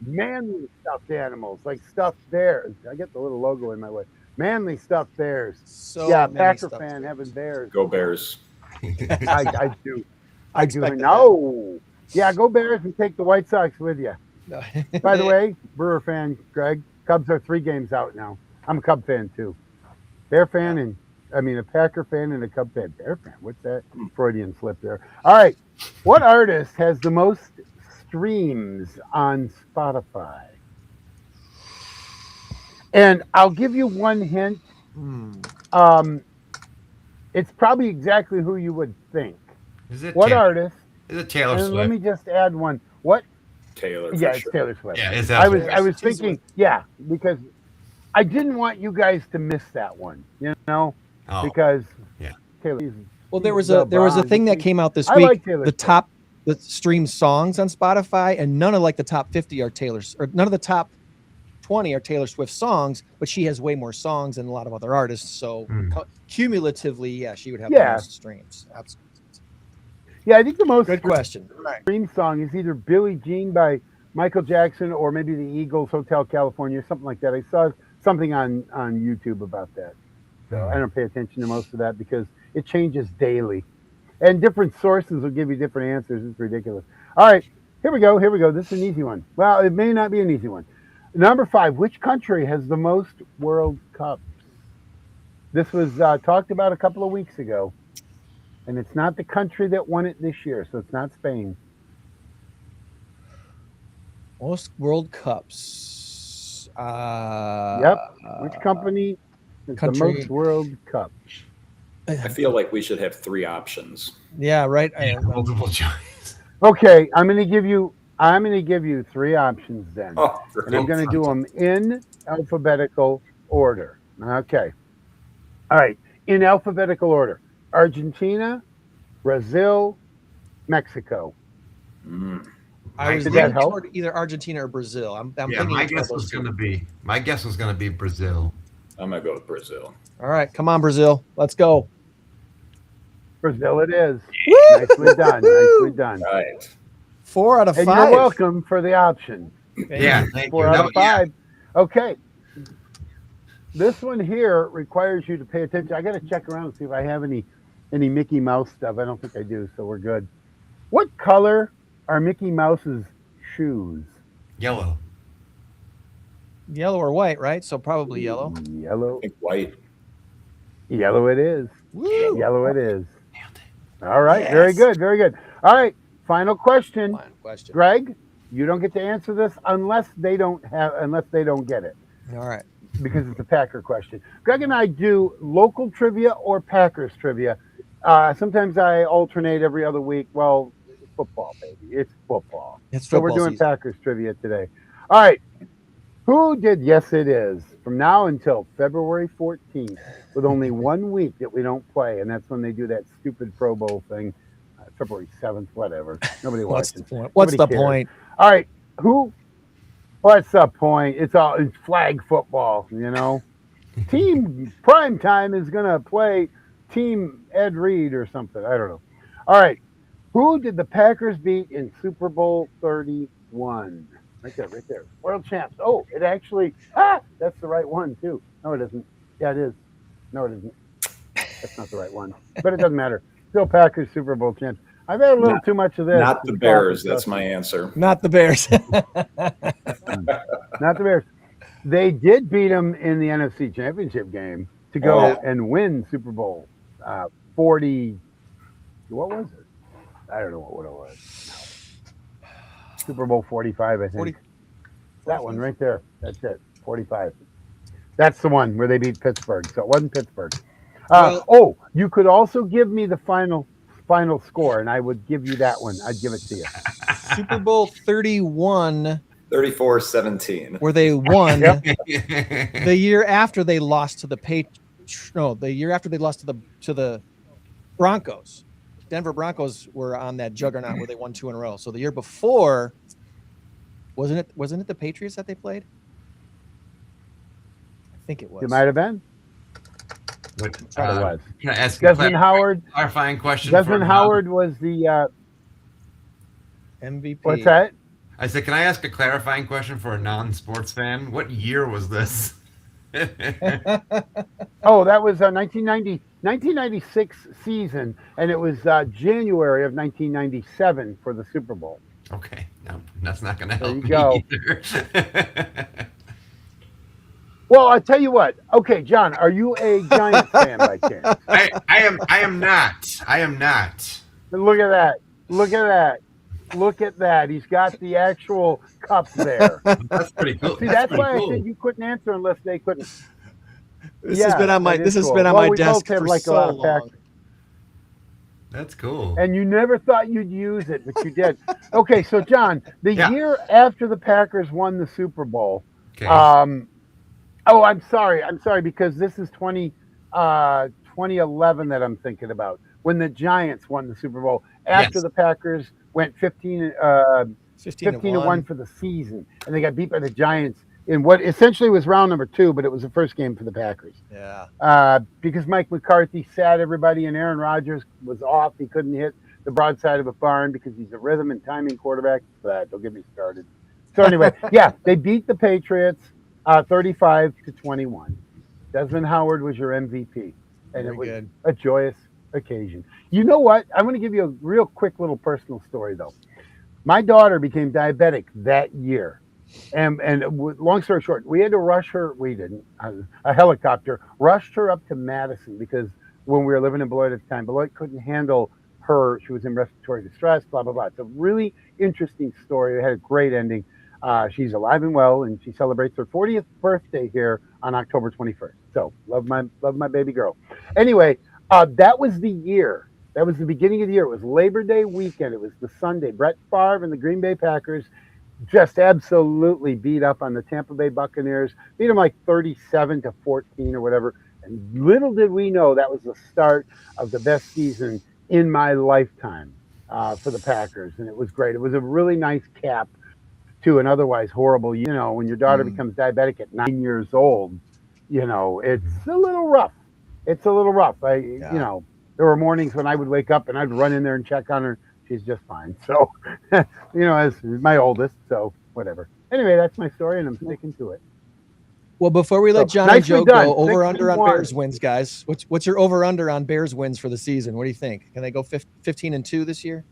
manly stuffed animals, like stuffed bears. I get the little logo in my way. Manly stuffed bears. So Yeah, many Packer stuff. fan having bears. Go Bears. I do. I I do. expected No. Yeah, go Bears and take the White Sox with you. that. By the way, Brewer fan, Greg, Cubs are 3 games out now. I'm a Cub fan too. Bear fan and a Packer fan and a Cub fan. Bear fan. What's that? Freudian slip there. All right. What artist has the most streams on Spotify? And I'll give you one hint. It's probably exactly who you would think. Is it What Taylor? artist? Is it Taylor And Swift? let me just add one. What? Taylor. for Yeah, it's sure. Taylor Swift. Yeah, is I that? was thinking, yeah, because I didn't want you guys to miss that one, Oh, because yeah. Taylor. Well, there was a thing that came out this I week. like Taylor Swift. The stream songs on Spotify, and none of like the top 50 are Taylor's, or none of the top 20 are Taylor Swift songs, but she has way more songs than a lot of other artists. So cumulatively, yeah, she would have the most streams. Absolutely. Yeah, I think the most Good question. stream song is either Billie Jean by Michael Jackson or maybe the Eagles Hotel California, something like that. I saw something on YouTube about that. So I don't pay attention to most of that because it changes daily. And different sources will give you different answers. It's ridiculous. All right, here we go. This is an easy one. Well, it may not be an easy one. Number 5, which country has the most World Cups? This was talked about a couple of weeks ago. And it's not the country that won it this year, so it's not Spain. Most World Cups. Yep. Which company has the most World Cups? I feel like we should have 3 options. Yeah, right. Multiple choice. Okay, I'm going to give you 3 options then. Oh, And I'm going to do them in alphabetical order. Okay. All right. In alphabetical order. Argentina, Brazil, Mexico. I was Did that leaning help? toward either Argentina or Brazil. I'm Yeah, thinking my it's one of guess was those two. going to be Brazil. I'm going to go with Brazil. All right, come on, Brazil. Let's go. Brazil it is. Woo! Nicely done. Nicely done. Right. 4 out of 5. And you're welcome for the option. Yeah, thank 4 you. out No, of 5. Okay. This one here requires you to pay attention. I got to check around and see if I have any Mickey Mouse stuff. I don't think I do, so we're good. What color are Mickey Mouse's shoes? Yellow. Yellow or white, right? So probably yellow. Yellow. I think white. Yellow it is. Woo! Yellow it is. Nailed it. All right. Yes. Very good. Very good. All right. Final question. Fine question. Greg, you don't get to answer this unless they don't get it, All right. because it's a Packer question. Greg and I do local trivia or Packers trivia. Sometimes I alternate every other week. Well, it's football, baby. It's football. It's So football we're doing season. Packers trivia today. All right. Who did? Yes, it is. From now until February 14th, with only 1 week that we don't play, and that's when they do that stupid Pro Bowl thing. February 7th, whatever. Nobody What's the watches. point? What's the Nobody cares. point? All right. What's the point? It's flag football, Team Primetime is going to play Team Ed Reed or something. I don't know. All right. Who did the Packers beat in Super Bowl 31? Right there. World champs. Oh, it actually, that's the right one too. No, it isn't. Yeah, it is. No, it isn't. That's not the right one. But it doesn't matter. Still Packers Super Bowl champs. I've had a little too much of this. Not the Bears. That's my answer. Not the Bears. Not the Bears. They did beat them in the NFC Championship game to go and win Super Bowl 40. What was it? I don't know what it was. No. Super Bowl 45, I think. 40. That one right there. That's it. 45. That's the one where they beat Pittsburgh. So it wasn't Pittsburgh. You could also give me the final score, and I would give you that one. I'd give it to you. Super Bowl 31. 34-17. Where they won the year after they lost to the the year after they lost to the Broncos. Denver Broncos were on that juggernaut where they won 2 in a row. So the year before, wasn't it the Patriots that they played? I think it was. It might have been. What, it was. Can I ask Desmond Howard? Clarifying question. Desmond Howard was the MVP. What's that? I said, can I ask a clarifying question for a non-sports fan? What year was this? Oh, that was 1996 season, and it was January of 1997 for the Super Bowl. Okay, no, that's not going to help me either. Well, I'll tell you what. Okay, John, are you a Giants fan by chance? I am not. I am not. Look at that. Look at that. He's got the actual cup there. That's pretty cool. See, that's why I said you couldn't answer unless they couldn't. This has been on my desk for like so long. That's cool. And you never thought you'd use it, but you did. Okay, so John, the year after the Packers won the Super Bowl. Okay. I'm sorry, because this is 2011 that I'm thinking about, when the Giants won the Super Bowl after the Packers went 15-1 for the season, and they got beat by the Giants in what essentially was round number 2, but it was the first game for the Packers. Yeah. Because Mike McCarthy sat everybody, and Aaron Rodgers was off. He couldn't hit the broadside of a barn because he's a rhythm and timing quarterback. Don't get me started. So anyway, they beat the Patriots 35-21. Desmond Howard was your MVP, and it was a joyous occasion. You know what? I'm going to give you a real quick little personal story, though. My daughter became diabetic that year, and long story short, we had to rush her. We didn't. A helicopter rushed her up to Madison because when we were living in Beloit at the time, Beloit couldn't handle her. She was in respiratory distress. Blah blah blah. It's a really interesting story. It had a great ending. She's alive and well, and she celebrates her 40th birthday here on October 21st. So love my baby girl. Anyway, that was the year. That was the beginning of the year. It was Labor Day weekend. It was the Sunday. Brett Favre and the Green Bay Packers just absolutely beat up on the Tampa Bay Buccaneers. Beat them like 37-14 or whatever. And little did we know that was the start of the best season in my lifetime for the Packers. And it was great. It was a really nice cap to an otherwise horrible, when your daughter becomes diabetic at 9 years old, it's a little rough. It's a little rough. There were mornings when I would wake up and I'd run in there and check on her. She's just fine. So, as my oldest, so whatever. Anyway, that's my story, and I'm sticking to it. Well, before we let John and Joe go, over under on 6-1. Bears wins, guys. What's your over under on Bears wins for the season? What do you think? Can they go 15-2 this year?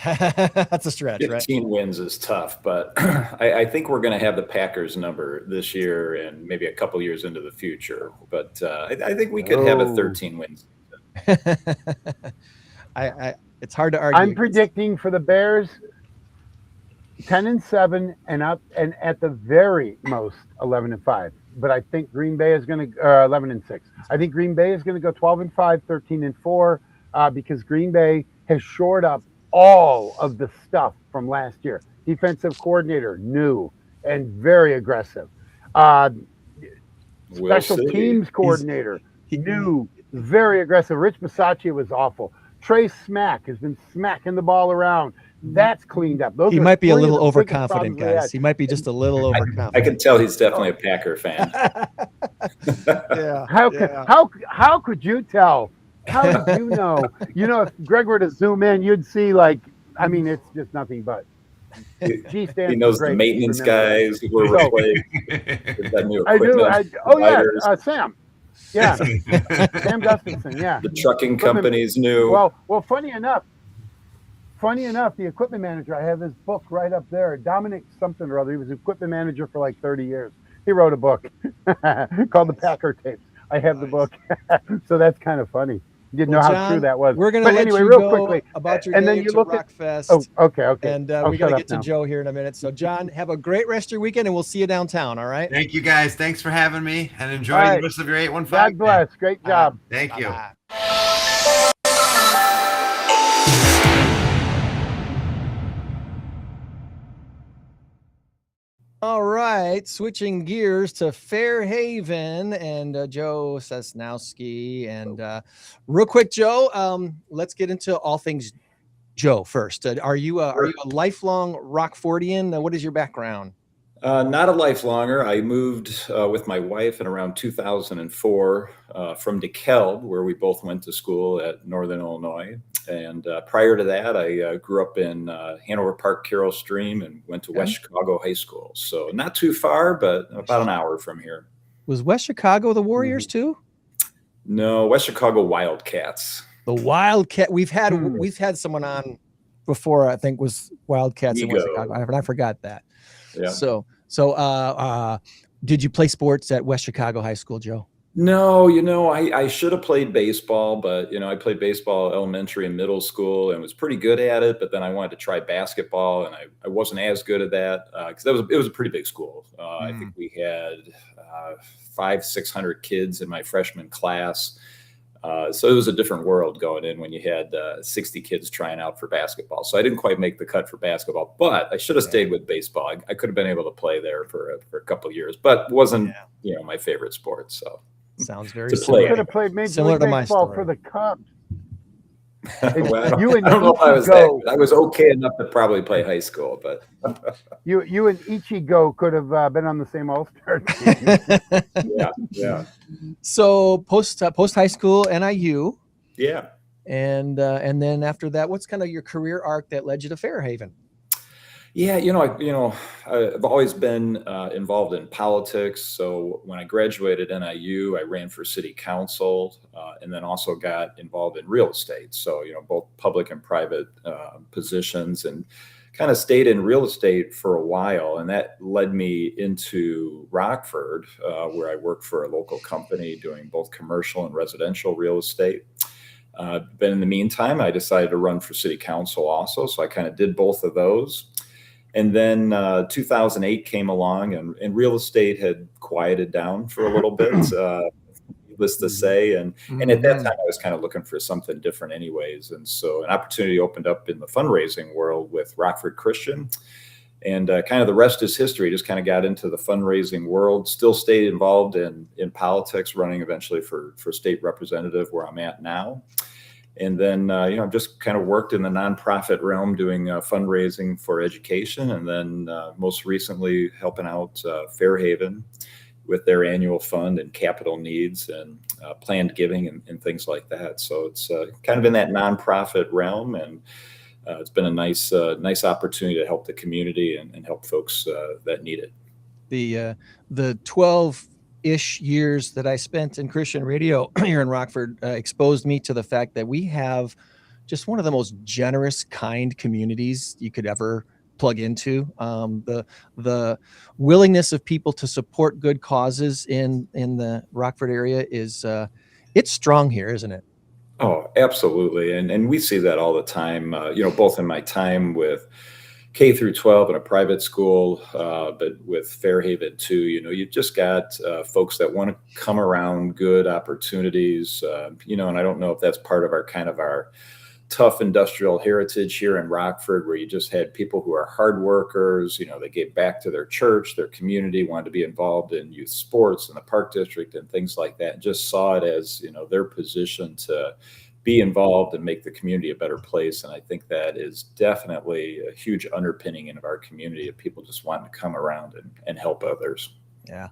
That's a stretch, 15 wins is tough, but I think we're going to have the Packers number this year and maybe a couple years into the future. But I think we could have a 13 wins. It's hard to argue. I'm predicting for the Bears 10-7 and up, and at the very most 11-5. But I think Green Bay is going to 11-6. I think Green Bay is going to go 12-5, 13-4, because Green Bay has shored up all of the stuff from last year. Defensive coordinator, new and very aggressive. Special teams coordinator, new, very aggressive. Rich Bisaccia was awful. Trey Smack has been smacking the ball around. That's cleaned up. He might be a little overconfident, guys. He might be just a little overconfident. I can tell he's definitely a Packer fan. How could you tell? how did you know? You know, if Greg were to zoom in, you'd see like, I mean, it's just nothing but. G stands He knows for great. the maintenance Remember that. guys who were So- replaced. They've got new I do. equipment Oh yeah, providers. Sam. Yeah, Sam Gustafson. Yeah. The trucking Equipment- companies knew. Well, funny enough, the equipment manager, I have his book right up there. Dominic something or other. He was equipment manager for like 30 years. He wrote a book called The Packer Tapes. I have the book, so that's kind of funny. You didn't know how John, true that was. We're going to But let anyway, you real go quickly, about your and day then you to look at. Rockfest. Oh, okay. And I'll we got to shut get up to now. Joe here in a minute. So, John, have a great rest of your weekend, and we'll see you downtown. All right. Thank you guys. Thanks for having me, and enjoy All right. the rest of your 815. God bless. Great job. Thank you. Bye-bye. All right, switching gears to Fairhaven and Joe Sosnowski. And real quick, Joe, let's get into all things Joe first. Are you a lifelong Rockfordian? What is your background? Not a lifelonger. I moved with my wife in around 2004 from DeKalb, where we both went to school at Northern Illinois. And prior to that, I grew up in Hanover Park, Carroll Stream, and went to West Chicago High School. So not too far, but about an hour from here. Was West Chicago the Warriors too? No, West Chicago Wildcats. The Wildcat. We've had someone on before. I think was Wildcats in West Chicago. I forgot that. Yeah. So did you play sports at West Chicago High School, Joe? No, I should have played baseball, but I played baseball elementary and middle school and was pretty good at it. But then I wanted to try basketball, and I wasn't as good at that because it was a pretty big school. I think we had 500-600 kids in my freshman class. So it was a different world going in when you had 60 kids trying out for basketball. So I didn't quite make the cut for basketball, but I should have stayed with baseball. I could have been able to play there for a couple of years, but wasn't my favorite sport. So sounds very similar. You could have played Major League Baseball for the Cubs. Well, I You and don't know if I was Ichigo. I was okay enough to probably play high school, but You and Ichigo could have been on the same All-Star team. yeah. So post high school, NIU, Yeah. and then after that, what's kind of your career arc that led you to Fairhaven? Yeah, I've always been involved in politics. So when I graduated NIU, I ran for city council and then also got involved in real estate. So, both public and private positions, and kind of stayed in real estate for a while. And that led me into Rockford, where I worked for a local company doing both commercial and residential real estate. But in the meantime, I decided to run for city council also. So I kind of did both of those. And then 2008 came along, and real estate had quieted down for a little bit, needless to say. And at that time, I was kind of looking for something different anyways. And so an opportunity opened up in the fundraising world with Rockford Christian. And kind of the rest is history. Just kind of got into the fundraising world, still stayed involved in politics, running eventually for state representative where I'm at now. And then, I've just kind of worked in the nonprofit realm doing fundraising for education. And then most recently helping out Fairhaven with their annual fund and capital needs and planned giving and things like that. So it's kind of in that nonprofit realm. And it's been a nice opportunity to help the community and help folks that need it. The 12-ish years that I spent in Christian radio here in Rockford exposed me to the fact that we have just one of the most generous, kind communities you could ever plug into. The willingness of people to support good causes in the Rockford area is it's strong here, isn't it? Oh, absolutely. And we see that all the time, both in my time with K through 12 in a private school, but with Fairhaven too, you've just got folks that want to come around good opportunities, and I don't know if that's part of our tough industrial heritage here in Rockford, where you just had people who are hard workers, they gave back to their church, their community, wanted to be involved in youth sports in the Park District and things like that, and just saw it as, their position to be involved and make the community a better place. And I think that is definitely a huge underpinning of our community of people just wanting to come around and help others. Yeah.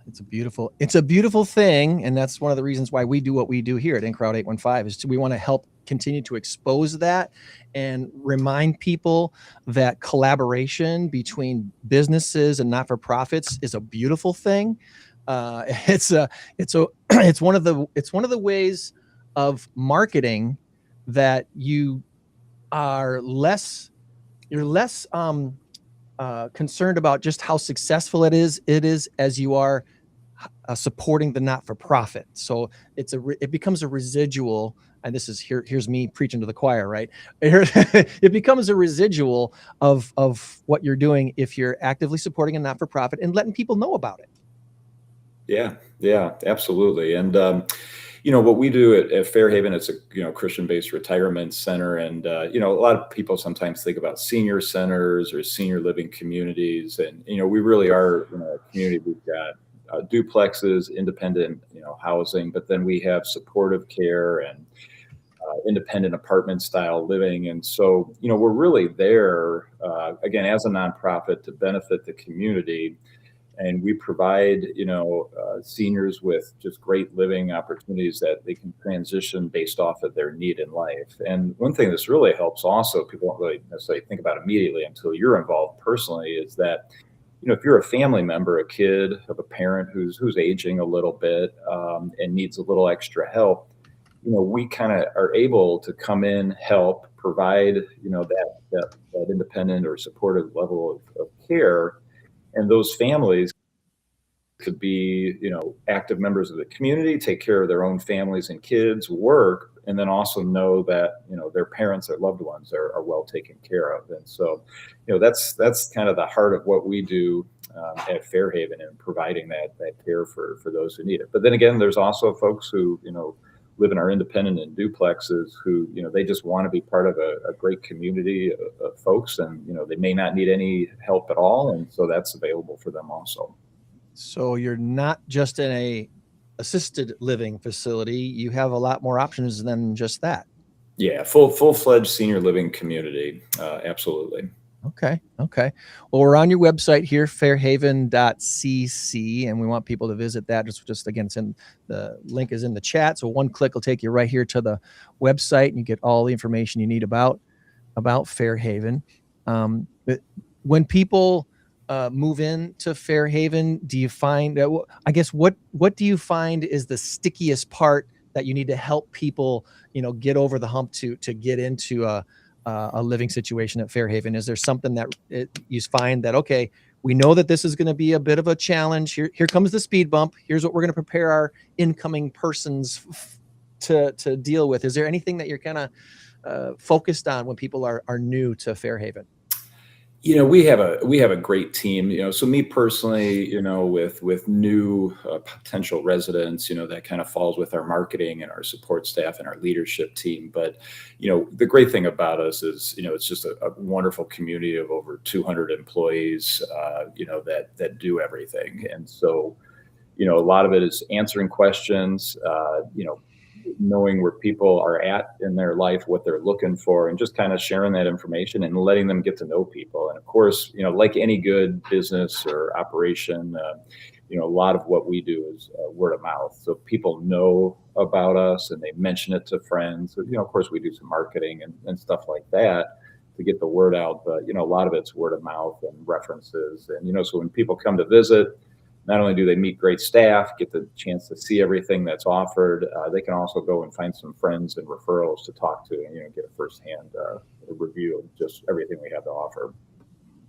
It's a beautiful thing. And that's one of the reasons why we do what we do here at InCrowd 815 is we want to help continue to expose that and remind people that collaboration between businesses and not-for-profits is a beautiful thing. It's one of the ways of marketing that you're less concerned about just how successful it is as you are supporting the not-for-profit. So it becomes a residual, and this is here's me preaching to the choir, right? It becomes a residual of what you're doing if you're actively supporting a not-for-profit and letting people know about it. Yeah, absolutely. And what we do at Fairhaven, it's a Christian-based retirement center, and a lot of people sometimes think about senior centers or senior living communities, and we really are a community. We've got duplexes, independent housing, but then we have supportive care and independent apartment style living, and so we're really there again as a nonprofit to benefit the community. And we provide, seniors with just great living opportunities that they can transition based off of their need in life. And one thing that's really helps also, people don't really necessarily think about immediately until you're involved personally, is that, if you're a family member, a kid of a parent who's aging a little bit and needs a little extra help, we kind of are able to come in, help, provide, that independent or supportive level of care. And those families could be, active members of the community, take care of their own families and kids, work, and then also know that, their parents, their loved ones are well taken care of. And so, that's kind of the heart of what we do at Fairhaven, and providing that care for those who need it. But then again, there's also folks who, live in our independent and duplexes who, they just want to be part of a great community of folks, and, they may not need any help at all. And so that's available for them also. So you're not just in a assisted living facility. You have a lot more options than just that. Yeah. Full-fledged senior living community. Absolutely. Okay. Well, we're on your website here, fairhaven.cc, and we want people to visit that. Just again, the link is in the chat. So one click will take you right here to the website, and you get all the information you need about Fairhaven. But when people move into Fairhaven, do you find I guess what do you find is the stickiest part that you need to help people, get over the hump to get into a living situation at Fairhaven? Is there something that you find that, okay, we know that this is going to be a bit of a challenge. Here comes the speed bump. Here's what we're going to prepare our incoming persons to deal with. Is there anything that you're kind of focused on when people are new to Fairhaven? We have a great team, so me personally, with new potential residents, that kind of falls with our marketing and our support staff and our leadership team. But, the great thing about us is, it's just a wonderful community of over 200 employees, that do everything. And so, a lot of it is answering questions, knowing where people are at in their life, what they're looking for, and just kind of sharing that information and letting them get to know people. And of course, like any good business or operation, a lot of what we do is word of mouth. So people know about us and they mention it to friends. So, of course, we do some marketing and stuff like that to get the word out. But, a lot of it's word of mouth and references. And, so when people come to visit, not only do they meet great staff, get the chance to see everything that's offered, they can also go and find some friends and referrals to talk to and, get a firsthand review of just everything we have to offer.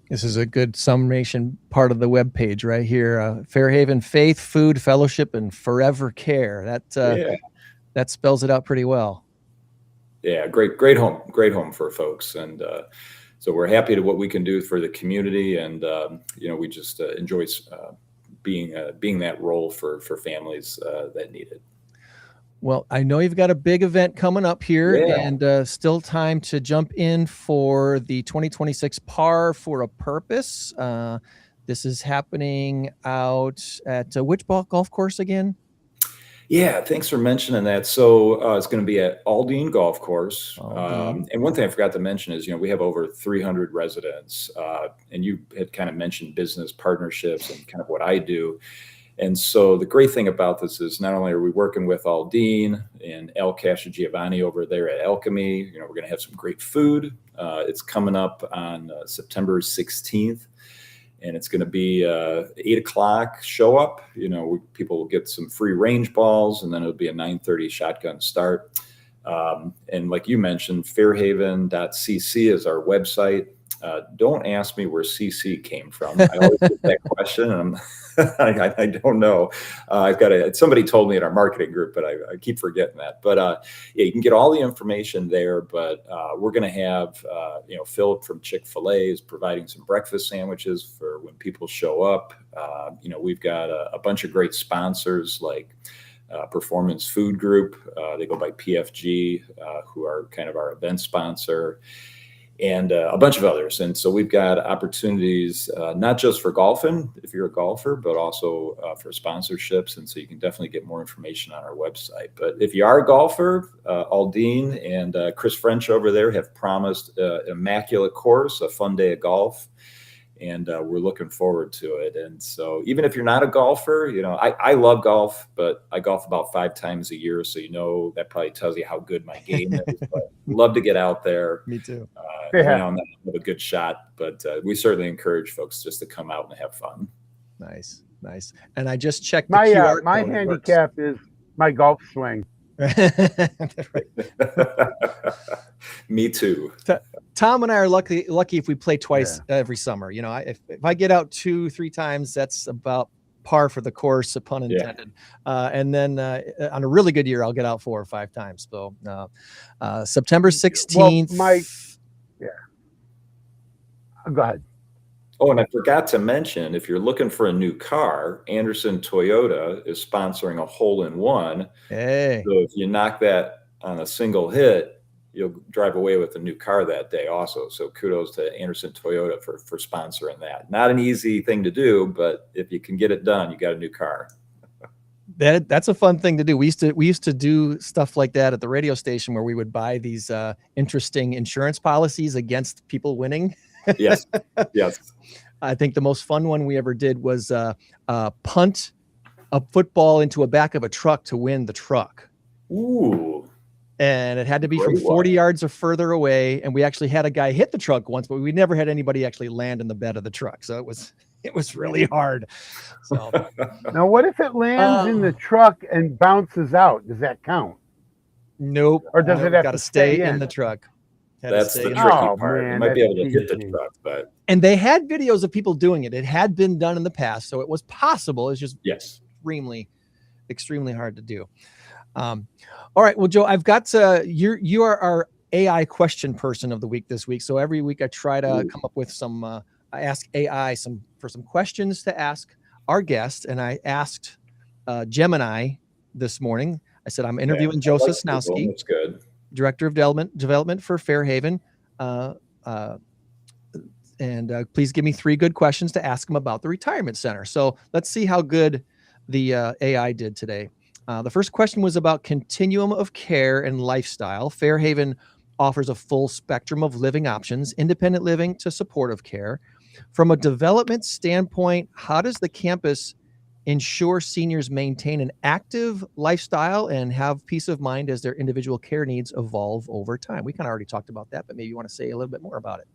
This is a good summation part of the webpage right here. Fairhaven Faith, Food, Fellowship, and Forever Care. That spells it out pretty well. Yeah, great home for folks. And so we're happy to what we can do for the community. And, we just enjoy being that role for families that need it. Well, I know you've got a big event coming up here, and still time to jump in for the 2026 Par for a Purpose. This is happening out at which golf course again? Yeah, thanks for mentioning that. So it's going to be at Aldine Golf Course. Aldine. And one thing I forgot to mention is, we have over 300 residents. And you had kind of mentioned business partnerships and kind of what I do. And so the great thing about this is not only are we working with Aldine and Al Giovanni over there at Alchemy, we're going to have some great food. It's coming up on September 16th. And it's going to be 8 o'clock show up. People will get some free range balls, and then it'll be a 9:30 shotgun start. And like you mentioned, fairhaven.cc is our website. Don't ask me where CC came from. I always get that question, and I don't know. Somebody told me in our marketing group, but I keep forgetting that. But yeah, you can get all the information there. But we're going to have, Philip from Chick-fil-A is providing some breakfast sandwiches for when people show up. We've got a bunch of great sponsors like Performance Food Group. They go by PFG, who are kind of our event sponsor, and a bunch of others. And so we've got opportunities, not just for golfing, if you're a golfer, but also for sponsorships. And so you can definitely get more information on our website. But if you are a golfer, Aldine and Chris French over there have promised an immaculate course, a fun day of golf. And we're looking forward to it. And so even if you're not a golfer, I love golf, but I golf about 5 times a year. So, that probably tells you how good my game is. But love to get out there. Me too. I'm not have a good shot, but we certainly encourage folks just to come out and have fun. Nice. And I just checked My QR my code. handicap is my golf swing. Me too. Tom and I are lucky if we play twice every summer. If I get out 2-3 times, that's about par for the course, pun intended. And then on a really good year, I'll get out 4 or 5 times. So September 16th. Go ahead. Oh, and I forgot to mention, if you're looking for a new car, Anderson Toyota is sponsoring a hole-in-one. Hey. So if you knock that on a single hit, you'll drive away with a new car that day also. So kudos to Anderson Toyota for sponsoring that. Not an easy thing to do, but if you can get it done, you got a new car. That's a fun thing to do. We used to do stuff like that at the radio station, where we would buy these interesting insurance policies against people winning. Yes. I think the most fun one we ever did was punt a football into a back of a truck to win the truck. Ooh. And it had to be from 40 yards or further away. And we actually had a guy hit the truck once, but we never had anybody actually land in the bed of the truck. So it was really hard. So now, what if it lands in the truck and bounces out? Does that count? Nope. Or does it have to stay in the truck? That's the tricky part. Man, you might be able to hit the truck, but and they had videos of people doing it. It had been done in the past, so it was possible. It's just extremely hard to do. All right, well, Joe, I've got you are our AI question person of the week this week. So every week I try to come up with some. I ask AI some questions to ask our guest, and I asked Gemini this morning. I said I'm interviewing Joe Sosnowski. That's good. Director of Development for Fairhaven. And please give me 3 good questions to ask him about the retirement center. So let's see how good the AI did today. The first question was about continuum of care and lifestyle. Fairhaven offers a full spectrum of living options, independent living to supportive care. From a development standpoint, how does the campus ensure seniors maintain an active lifestyle and have peace of mind as their individual care needs evolve over time? We kind of already talked about that, but maybe you want to say a little bit more about it.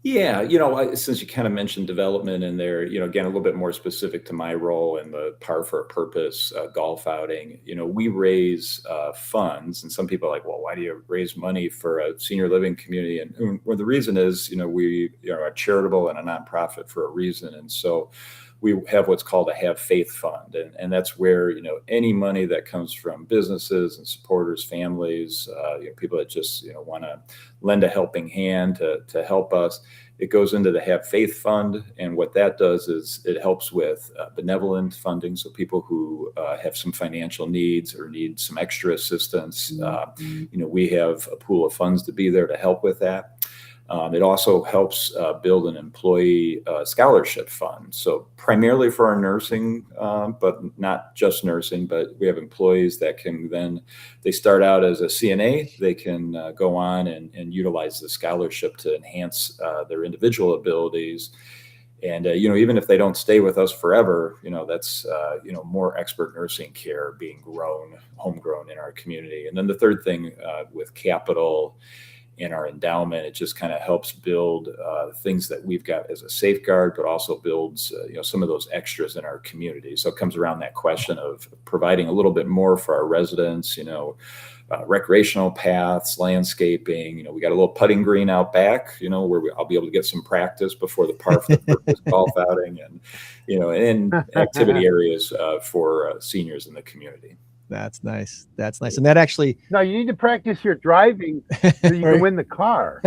Yeah, since you kind of mentioned development in there, again, a little bit more specific to my role in the Par for a Purpose golf outing, we raise funds, and some people are like, well, why do you raise money for a senior living community? And well, the reason is, we are charitable and a nonprofit for a reason. And so we have what's called a Have Faith Fund. And that's where, any money that comes from businesses and supporters, families, people that just, want to lend a helping hand to help us, it goes into the Have Faith Fund. And what that does is it helps with benevolent funding. So people who have some financial needs or need some extra assistance, we have a pool of funds to be there to help with that. It also helps build an employee scholarship fund. So primarily for our nursing, but not just nursing, but we have employees that can then, they start out as a CNA, they can go on and utilize the scholarship to enhance their individual abilities. And, even if they don't stay with us forever, that's, more expert nursing care being homegrown in our community. And then the third thing with capital in our endowment, it just kind of helps build things that we've got as a safeguard, but also builds, some of those extras in our community. So it comes around that question of providing a little bit more for our residents, recreational paths, landscaping. We got a little putting green out back, where I'll be able to get some practice before the par for the purpose golf outing, and and activity areas for seniors in the community. That's nice. That's nice. And that actually, No, you need to practice your driving so you can win the car.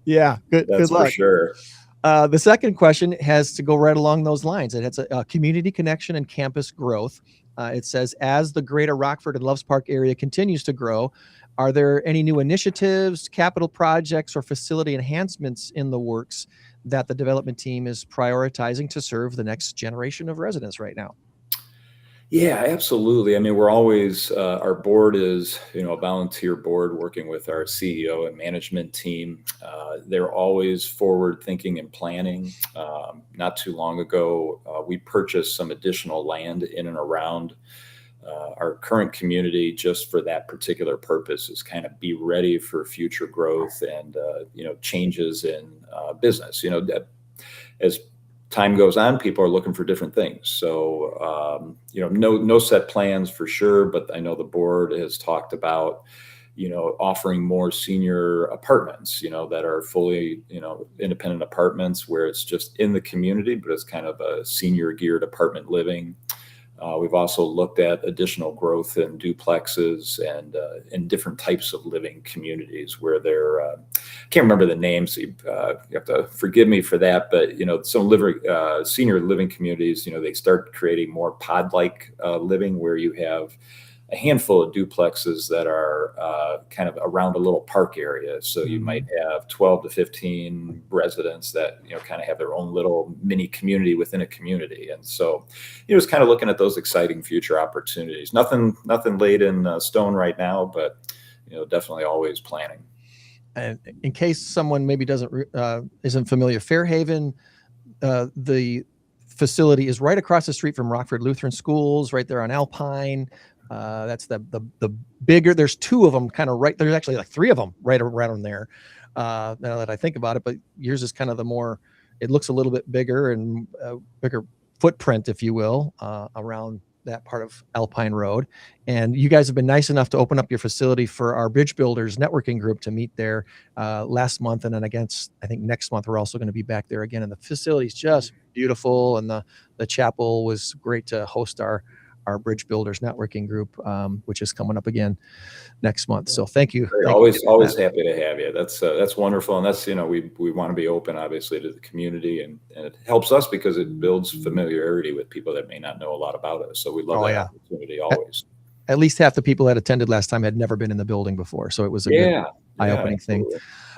yeah, good luck. For sure. The second question has to go right along those lines. It has a community connection and campus growth. It says, as the greater Rockford and Loves Park area continues to grow, are there any new initiatives, capital projects, or facility enhancements in the works that the development team is prioritizing to serve the next generation of residents right now? Yeah, absolutely. I mean, we're always, our board is, a volunteer board working with our CEO and management team. They're always forward thinking and planning. Not too long ago, we purchased some additional land in and around our current community just for that particular purpose, is kind of be ready for future growth and, changes in business. As time goes on, people are looking for different things. So, no set plans for sure, but I know the board has talked about, offering more senior apartments, that are fully, independent apartments where it's just in the community, but it's kind of a senior geared apartment living. We've also looked at additional growth in duplexes and in different types of living communities where they're, I can't remember the names, so you have to forgive me for that, but, some senior living communities, they start creating more pod-like living where you have a handful of duplexes that are kind of around a little park area. So you might have 12 to 15 residents that, kind of have their own little mini community within a community. And so, it's kind of looking at those exciting future opportunities. Nothing laid in stone right now, but, definitely always planning. And in case someone maybe isn't familiar, Fairhaven, the facility is right across the street from Rockford Lutheran Schools, right there on Alpine. That's the bigger, there's two of them kind of right, there's actually like three of them right around there. Now that I think about it, but yours is kind of it looks a little bit bigger and bigger footprint, if you will, around that part of Alpine Road. And you guys have been nice enough to open up your facility for our Bridge Builders networking group to meet there last month. And then again, I think next month, we're also going to be back there again. And the facility's just beautiful. And the chapel was great to host our Bridge Builders networking group, which is coming up again next month. So thank you. Always happy to have you. That's wonderful. And that's, we want to be open, obviously, to the community, and it helps us because it builds familiarity with people that may not know a lot about us. So we love that opportunity always. At least half the people that attended last time had never been in the building before. So it was a good eye-opening thing.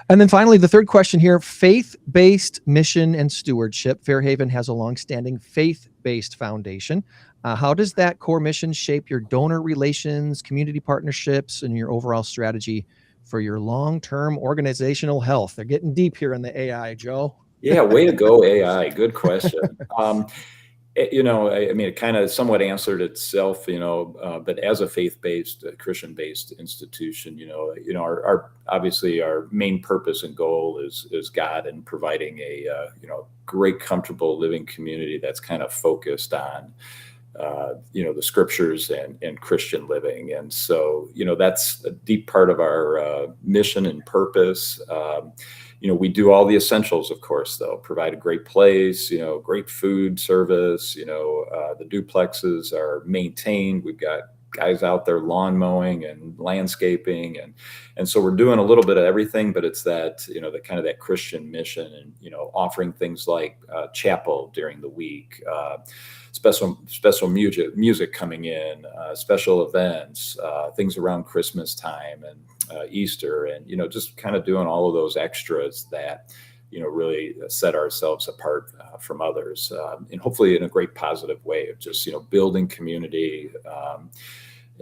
And then finally, the third question here, faith-based mission and stewardship. Fairhaven has a longstanding faith-based foundation. How does that core mission shape your donor relations, community partnerships, and your overall strategy for your long-term organizational health? They're getting deep here in the AI, Joe. Yeah, way to go, AI. Good question. It kind of somewhat answered itself, but as a faith-based, Christian-based institution, obviously our main purpose and goal is God, and providing a, great, comfortable living community that's kind of focused on, the scriptures and Christian living. And so, that's a deep part of our mission and purpose. We do all the essentials, of course, though, provide a great place, great food service, the duplexes are maintained. We've got guys out there lawn mowing and landscaping. And so we're doing a little bit of everything, but it's that, the kind of that Christian mission and, offering things like chapel during the week, special music coming in, special events, things around Christmas time, and Easter, and just kind of doing all of those extras that really set ourselves apart from others, and hopefully in a great positive way of just building community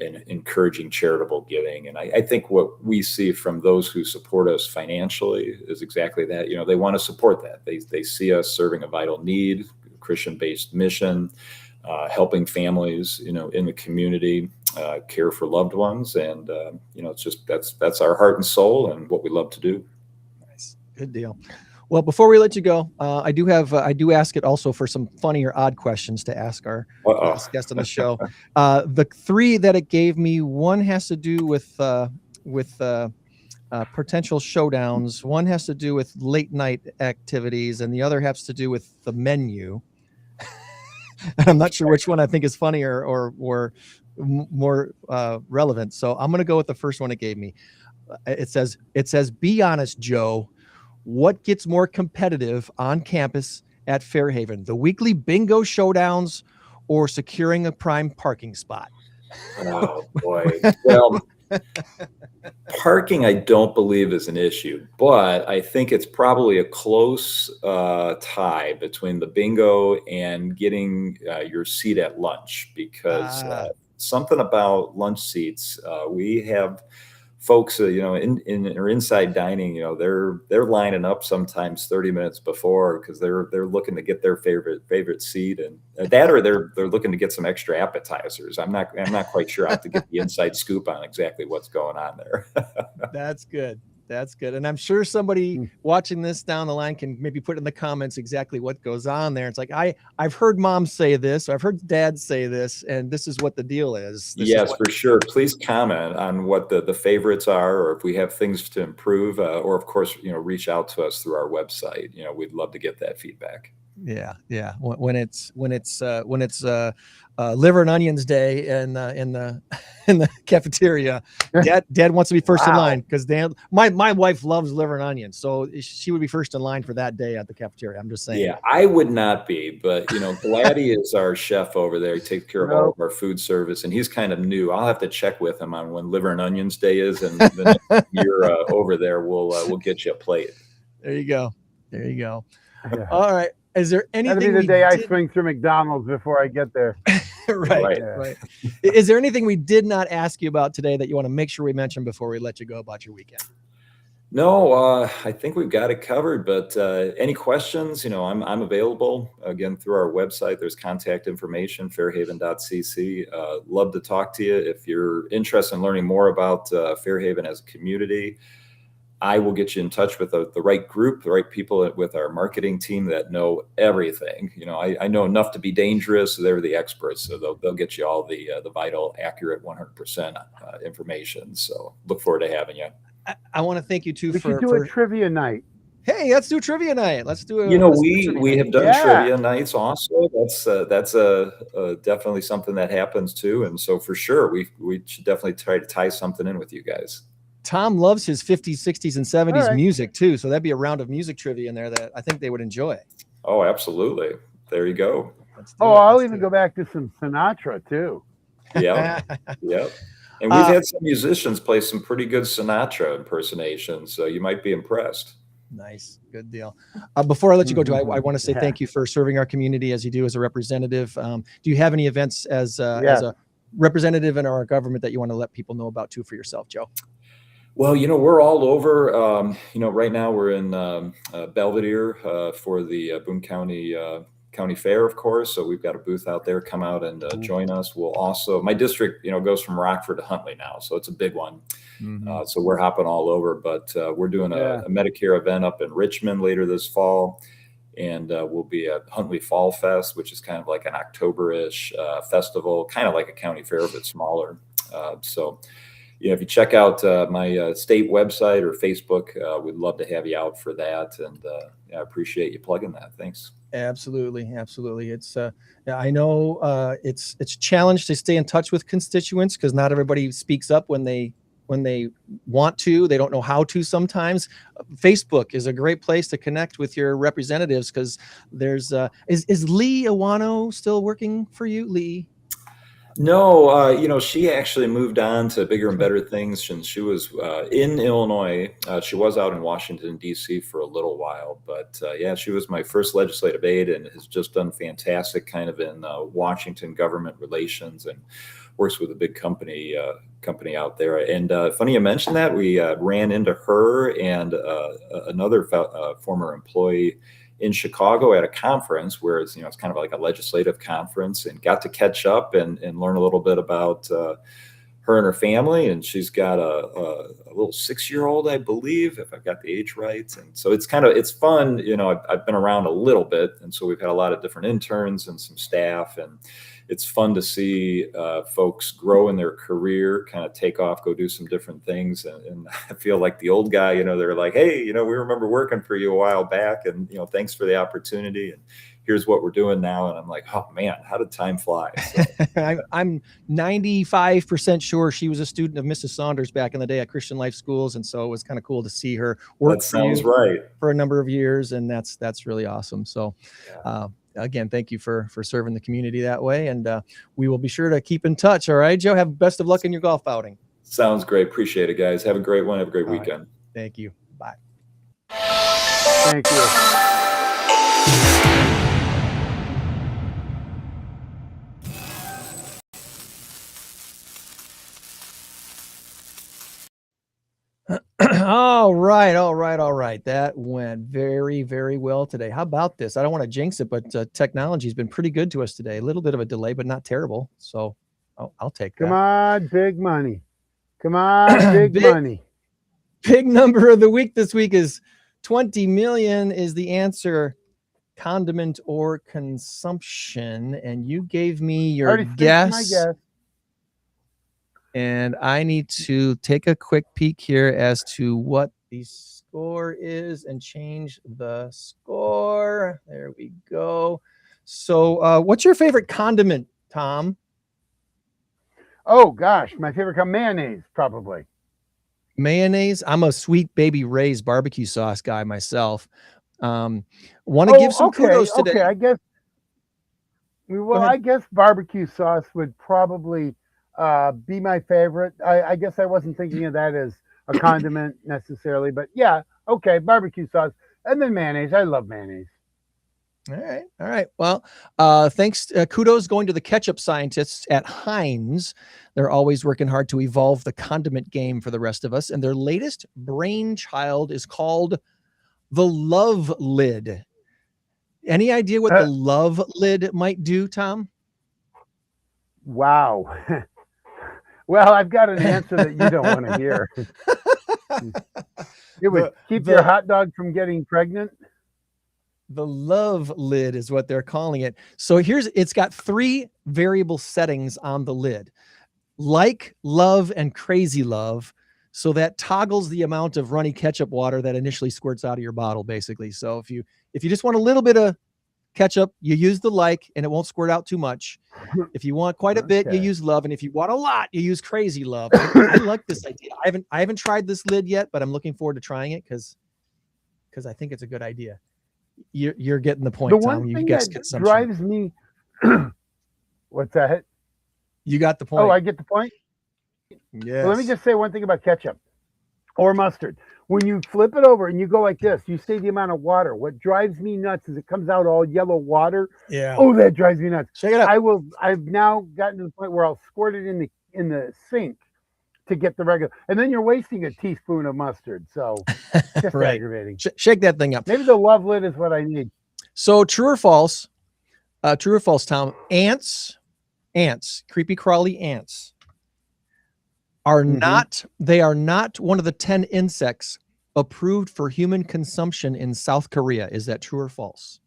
and encouraging charitable giving. And I think what we see from those who support us financially is exactly that. They want to support that. They see us serving a vital need, Christian-based mission, helping families, in the community, care for loved ones. And, it's just, that's our heart and soul and what we love to do. Nice. Good deal. Well, before we let you go, I do ask it also for some funny or odd questions to ask our last guest on the show. The three that it gave me, one has to do with potential showdowns. One has to do with late night activities, and the other has to do with the menu. And I'm not sure which one I think is funnier or more relevant. So I'm going to go with the first one it gave me. It says, "Be honest, Joe. What gets more competitive on campus at Fairhaven, the weekly bingo showdowns or securing a prime parking spot?" Oh boy. Well, parking, I don't believe is an issue, but I think it's probably a close tie between the bingo and getting your seat at lunch, because something about lunch seats, we have folks, in or inside dining, they're lining up sometimes 30 minutes before because they're looking to get their favorite seat, and that, or they're looking to get some extra appetizers. I'm not quite sure. I have to get the inside scoop on exactly what's going on there. That's good. That's good. And I'm sure somebody watching this down the line can maybe put in the comments exactly what goes on there. It's like, I've heard mom say this, or I've heard dad say this, and this is what the deal is. Yes, for sure. Please comment on what the favorites are, or if we have things to improve, or of course, reach out to us through our website. We'd love to get that feedback. Yeah. When it's liver and onions day in the cafeteria, dad wants to be first in line, because my wife loves liver and onions, so she would be first in line for that day at the cafeteria. I'm just saying. Yeah, I would not be, but Gladdy is our chef over there. He takes care of all of our food service, and he's kind of new. I'll have to check with him on when liver and onions day is, and the next year over there we'll get you a plate. There you go. Yeah. All right. Is there anything? That'll be the day I swing through McDonald's before I get there. Right. Is there anything we did not ask you about today that you want to make sure we mention before we let you go about your weekend? No, I think we've got it covered. But any questions? I'm available again through our website. There's contact information, fairhaven.cc. Love to talk to you if you're interested in learning more about Fairhaven as a community. I will get you in touch with the right group, the right people with our marketing team that know everything. I know enough to be dangerous. So they're the experts, so they'll get you all the vital, accurate, 100% information. So look forward to having you. I want to thank you too we should do a trivia night. Hey, let's do trivia night. Let's do a. We have done trivia nights also. That's definitely something that happens too. And so for sure, we should definitely try to tie something in with you guys. Tom loves his 50s, 60s, and 70s music too. So that'd be a round of music trivia in there that I think they would enjoy. Oh, absolutely. There you go. I'll even go back to some Sinatra too. Yeah. Yep. And we've had some musicians play some pretty good Sinatra impersonations, so you might be impressed. Nice. Good deal. Before I let you go, Joe, I want to say thank you for serving our community as you do as a representative. Do you have any events as a representative in our government that you want to let people know about too for yourself, Joe? Well, we're all over. Right now we're in Belvedere for the Boone County Fair, of course. So we've got a booth out there. Come out and join us. We'll also, my district, goes from Rockford to Huntley now, so it's a big one. So we're hopping all over. But we're doing a Medicare event up in Richmond later this fall, and we'll be at Huntley Fall Fest, which is kind of like an October-ish festival, kind of like a county fair but smaller. If you check out my state website or Facebook, we'd love to have you out for that. And I appreciate you plugging that. Thanks. Absolutely. It's I know it's a challenge to stay in touch with constituents because not everybody speaks up when they want to. They don't know how to sometimes. Facebook is a great place to connect with your representatives because there's is Lee Iwano still working for you, Lee? No, she actually moved on to bigger and better things since she was in Illinois. She was out in Washington, D.C. for a little while, but yeah, she was my first legislative aide and has just done fantastic kind of in Washington government relations and works with a big company out there. And funny you mentioned that. We ran into her and another former employee in Chicago at a conference where it's kind of like a legislative conference, and got to catch up and learn a little bit about her and her family. And she's got a little 6-year-old, I believe, if I've got the age right. And so it's fun. I've been around a little bit, and so we've had a lot of different interns and some staff, and it's fun to see folks grow in their career, kind of take off, go do some different things. And I feel like the old guy, they're like, hey, we remember working for you a while back, and, thanks for the opportunity. And here's what we're doing now. And I'm like, oh man, how did time fly? So, I'm 95% sure she was a student of Mrs. Saunders back in the day at Christian Life Schools. And so it was kind of cool to see her work that sounds right for a number of years. And that's really awesome. So, yeah. Again, thank you for serving the community that way. And we will be sure to keep in touch. All right, Joe, have best of luck in your golf outing. Sounds great. Appreciate it, guys. Have a great one. Have a great weekend. Right. Thank you. Bye. Thank you. All right. That went very, very well today. How about this? I don't want to jinx it, but technology has been pretty good to us today. A little bit of a delay, but not terrible. So I'll take that. Come on, big money. Come on, big money. Big number of the week this week is 20 million is the answer. Condiment or consumption. And you gave me your guess. My guess. And I need to take a quick peek here as to what the score is and change the score. There we go. So what's your favorite condiment, Tom? Oh, gosh. My favorite mayonnaise, probably. Mayonnaise? I'm a Sweet Baby Ray's barbecue sauce guy myself. Want to give some kudos today. Okay, I guess barbecue sauce would probably be my favorite. I guess I wasn't thinking of that as a condiment necessarily, but yeah, okay, barbecue sauce and then mayonnaise. I love mayonnaise. All right. Well, thanks. Kudos going to the ketchup scientists at Heinz. They're always working hard to evolve the condiment game for the rest of us. And their latest brainchild is called the Love Lid. Any idea what the Love Lid might do, Tom? Wow. Well, I've got an answer that you don't want to hear. It would keep your hot dog from getting pregnant. The Love Lid is what they're calling it. So it's got 3 variable settings on the lid: like, love, and crazy love. So that toggles the amount of runny ketchup water that initially squirts out of your bottle, basically. So if you just want a little bit of ketchup, you use the like, and it won't squirt out too much. If you want quite a bit, you use love, and if you want a lot, you use crazy love. I like this idea. I haven't tried this lid yet, but I'm looking forward to trying it because I think it's a good idea. You're getting the point, the Tom. one You thing guess that drives me. What's that? You got the point. Oh, I get the point. Yes. Well, let me just say one thing about ketchup or mustard. When you flip it over and you go like this, you see the amount of water. What drives me nuts is it comes out all yellow water. Yeah. Oh, that drives me nuts. Check it out. I've now gotten to the point where I'll squirt it in the sink to get the regular, and then you're wasting a teaspoon of mustard. So just right. aggravating. Shake that thing up. Maybe the Love Lid is what I need. So true or false, Tom? Ants, creepy crawly ants are not one of the 10 insects approved for human consumption in South Korea. Is that true or false?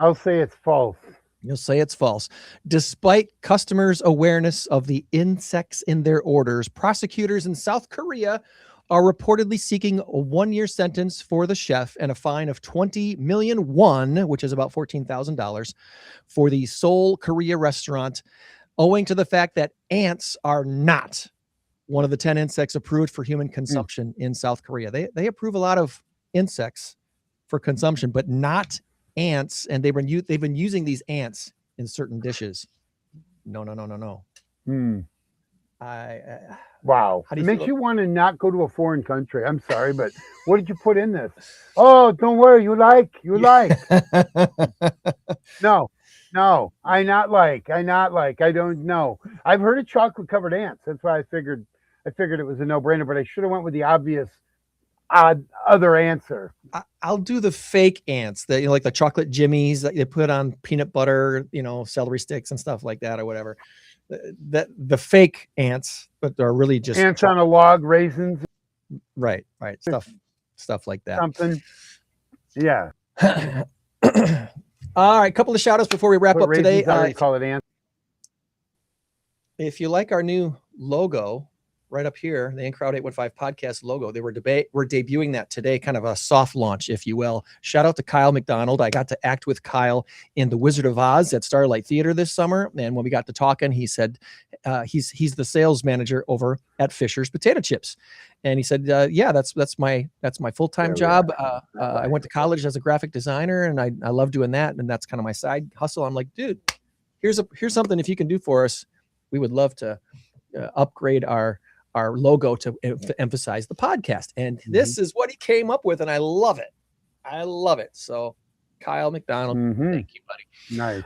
I'll say it's false. You'll say it's false. Despite customers' awareness of the insects in their orders, prosecutors in South Korea are reportedly seeking a 1-year sentence for the chef and a fine of 20 million won, which is about $14,000, for the Seoul Korea restaurant, owing to the fact that ants are not one of the 10 insects approved for human consumption in South Korea. They approve a lot of insects for consumption, but not ants. And they've been using these ants in certain dishes. No. Hmm. I Wow. How do It you makes feel? you want to not go to a foreign country. I'm sorry, but what did you put in this? Oh, don't worry. You like. No, no. I not like. I don't know. I've heard of chocolate covered ants. That's why I figured it was a no brainer, but I should have went with the obvious odd other answer. I'll do the fake ants, that like the chocolate jimmies that you put on peanut butter, celery sticks and stuff like that, or whatever. The fake ants, but they're really just Ants on a log, raisins, right, stuff like that. something. Yeah. All right, couple of shout outs before we wrap Put up today. raisins, I already call it ants. If you like our new logo right up here, the In Crowd 815 podcast logo, we're debuting that today, kind of a soft launch, if you will. Shout out to Kyle McDonald. I got to act with Kyle in The Wizard of Oz at Starlight Theater this summer. And when we got to talking, he said he's the sales manager over at Fisher's Potato Chips. And he said, yeah, that's my full-time job. I went to college as a graphic designer, and I love doing that. And that's kind of my side hustle. I'm like, dude, here's something, if you can do for us, we would love to upgrade our logo to emphasize the podcast. And this is what he came up with, and I love it. So Kyle McDonald, thank you, buddy. Nice.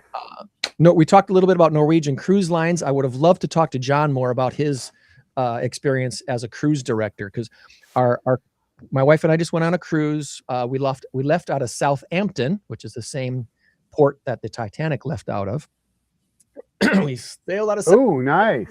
We talked a little bit about Norwegian Cruise Lines. I would have loved to talk to John more about his experience as a cruise director, because my wife and I just went on a cruise. We left out of Southampton, which is the same port that the Titanic left out of. We sailed out of Oh, nice.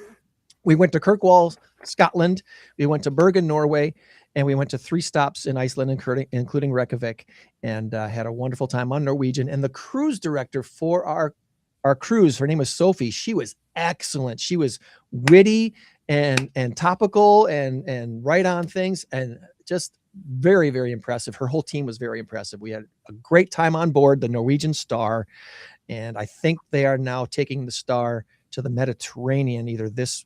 We went to Kirkwall, Scotland. We went to Bergen, Norway, and we went to 3 stops in Iceland, including Reykjavik, and had a wonderful time on Norwegian. And the cruise director for our cruise, her name was Sophie. She was excellent. She was witty and topical and right on things, and just very, very impressive. Her whole team was very impressive. We had a great time on board the Norwegian Star, and I think they are now taking the Star to the Mediterranean either this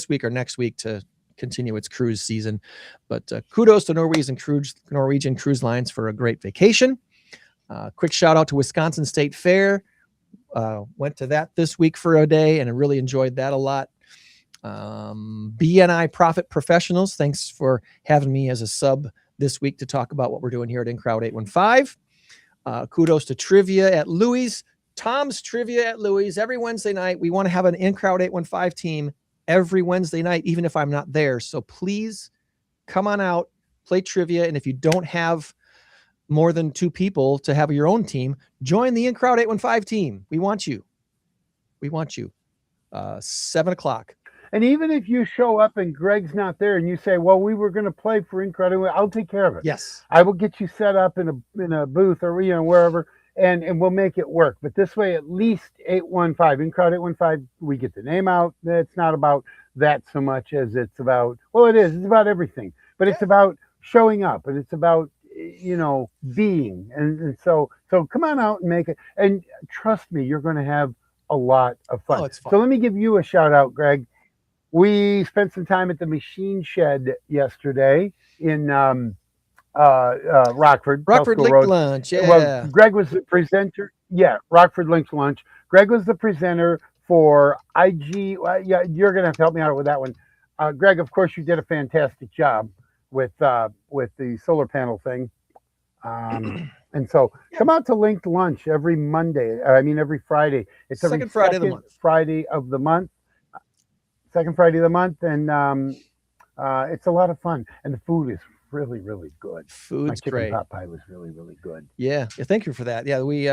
week or next week to continue its cruise season. But kudos to Norwegian Cruise Lines for a great vacation. Quick shout out to Wisconsin State Fair. Went to that this week for a day, and I really enjoyed that a lot. BNI Profit Professionals, thanks for having me as a sub this week to talk about what we're doing here at In Crowd 815. Kudos to Trivia at Louis. Tom's Trivia at Louis every Wednesday night. We want to have an In Crowd 815 team every Wednesday night, even if I'm not there. So please come on out, play trivia. And if you don't have more than 2 people to have your own team, join the In Crowd 815 team. We want you. 7 o'clock. And even if you show up and Greg's not there and you say, well, we were going to play for Incredible, I'll take care of it. Yes. I will get you set up in a booth or, wherever, and we'll make it work. But this way, at least 815, In Crowd 815, we get the name out. It's not about that so much as it's about, well, it is. It's about everything. But it's about showing up, and it's about, being. And so come on out and make it. And trust me, you're going to have a lot of fun. Oh, it's fun. So let me give you a shout out, Greg. We spent some time at the Machine Shed yesterday in Rockford. Rockford Link Lunch, yeah. Well, Greg was the presenter. Yeah, Rockford Link Lunch. Greg was the presenter for IG. Well, yeah, you're going to have to help me out with that one. Greg, of course, you did a fantastic job with the solar panel thing. And so come out to Linked Lunch every Friday. It's every second Friday of the month. Friday of the month. Second Friday of the month, and it's a lot of fun, and the food is really, really good. Food's great. Pot pie was really, really good. Yeah, thank you for that. Yeah, we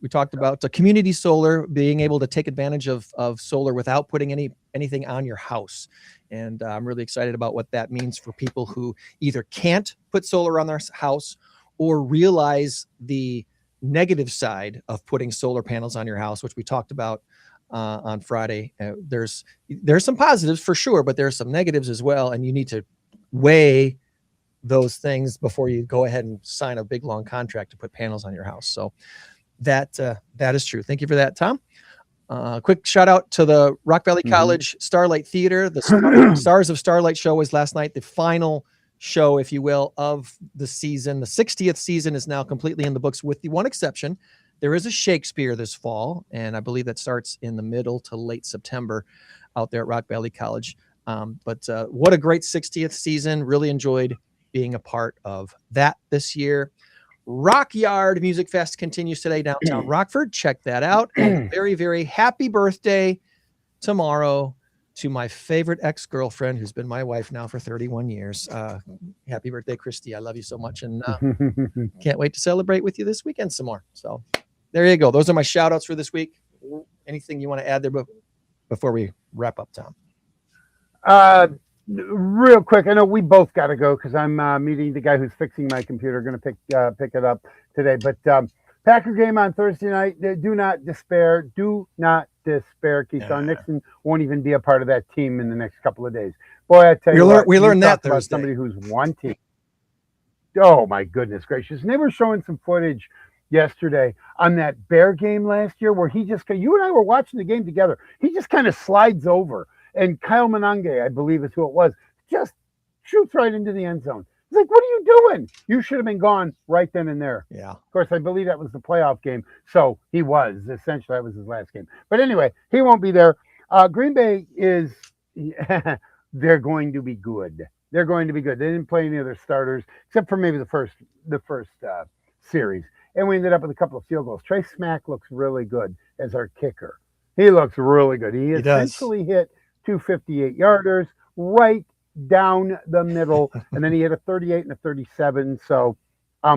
talked about the community solar, being able to take advantage of solar without putting anything on your house, and I'm really excited about what that means for people who either can't put solar on their house or realize the negative side of putting solar panels on your house, which we talked about on Friday. There's some positives for sure, but there's some negatives as well, and you need to weigh those things before you go ahead and sign a big long contract to put panels on your house. So that is true. Thank you for that, Tom. Quick shout out to the Rock Valley College Starlight Theater. The Stars of Starlight show was last night, the final show, if you will, of the season. The 60th season is now completely in the books, with the one exception. There is a Shakespeare this fall, and I believe that starts in the middle to late September out there at Rock Valley College. But what a great 60th season. Really enjoyed being a part of that this year. Rock Yard Music Fest continues today downtown Rockford. Check that out. And very, very happy birthday tomorrow to my favorite ex-girlfriend, who's been my wife now for 31 years. Happy birthday, Christy. I love you so much. And can't wait to celebrate with you this weekend some more. So there you go. Those are my shout outs for this week. Anything you want to add there before we wrap up, Tom? Real quick, I know we both got to go because I'm meeting the guy who's fixing my computer. Going to pick it up today. But Packer game on Thursday night. Do not despair. Do not despair. Keyshawn Nixon won't even be a part of that team in the next couple of days. Boy, I tell you what, we learned that Thursday. Somebody who's wanting. Oh my goodness gracious! And they were showing some footage yesterday on that Bear game last year where you and I were watching the game together. He just kind of slides over. And Kyle Monange, I believe is who it was, just shoots right into the end zone. He's like, what are you doing? You should have been gone right then and there. Yeah. Of course, I believe that was the playoff game. So he was. Essentially, that was his last game. But anyway, he won't be there. Green Bay is, they're going to be good. They're going to be good. They didn't play any of their starters, except for maybe the first series. And we ended up with a couple of field goals. Trey Smack looks really good as our kicker. He looks really good. He essentially hit 258-yarders right down the middle, and then he hit a 38 and a 37. So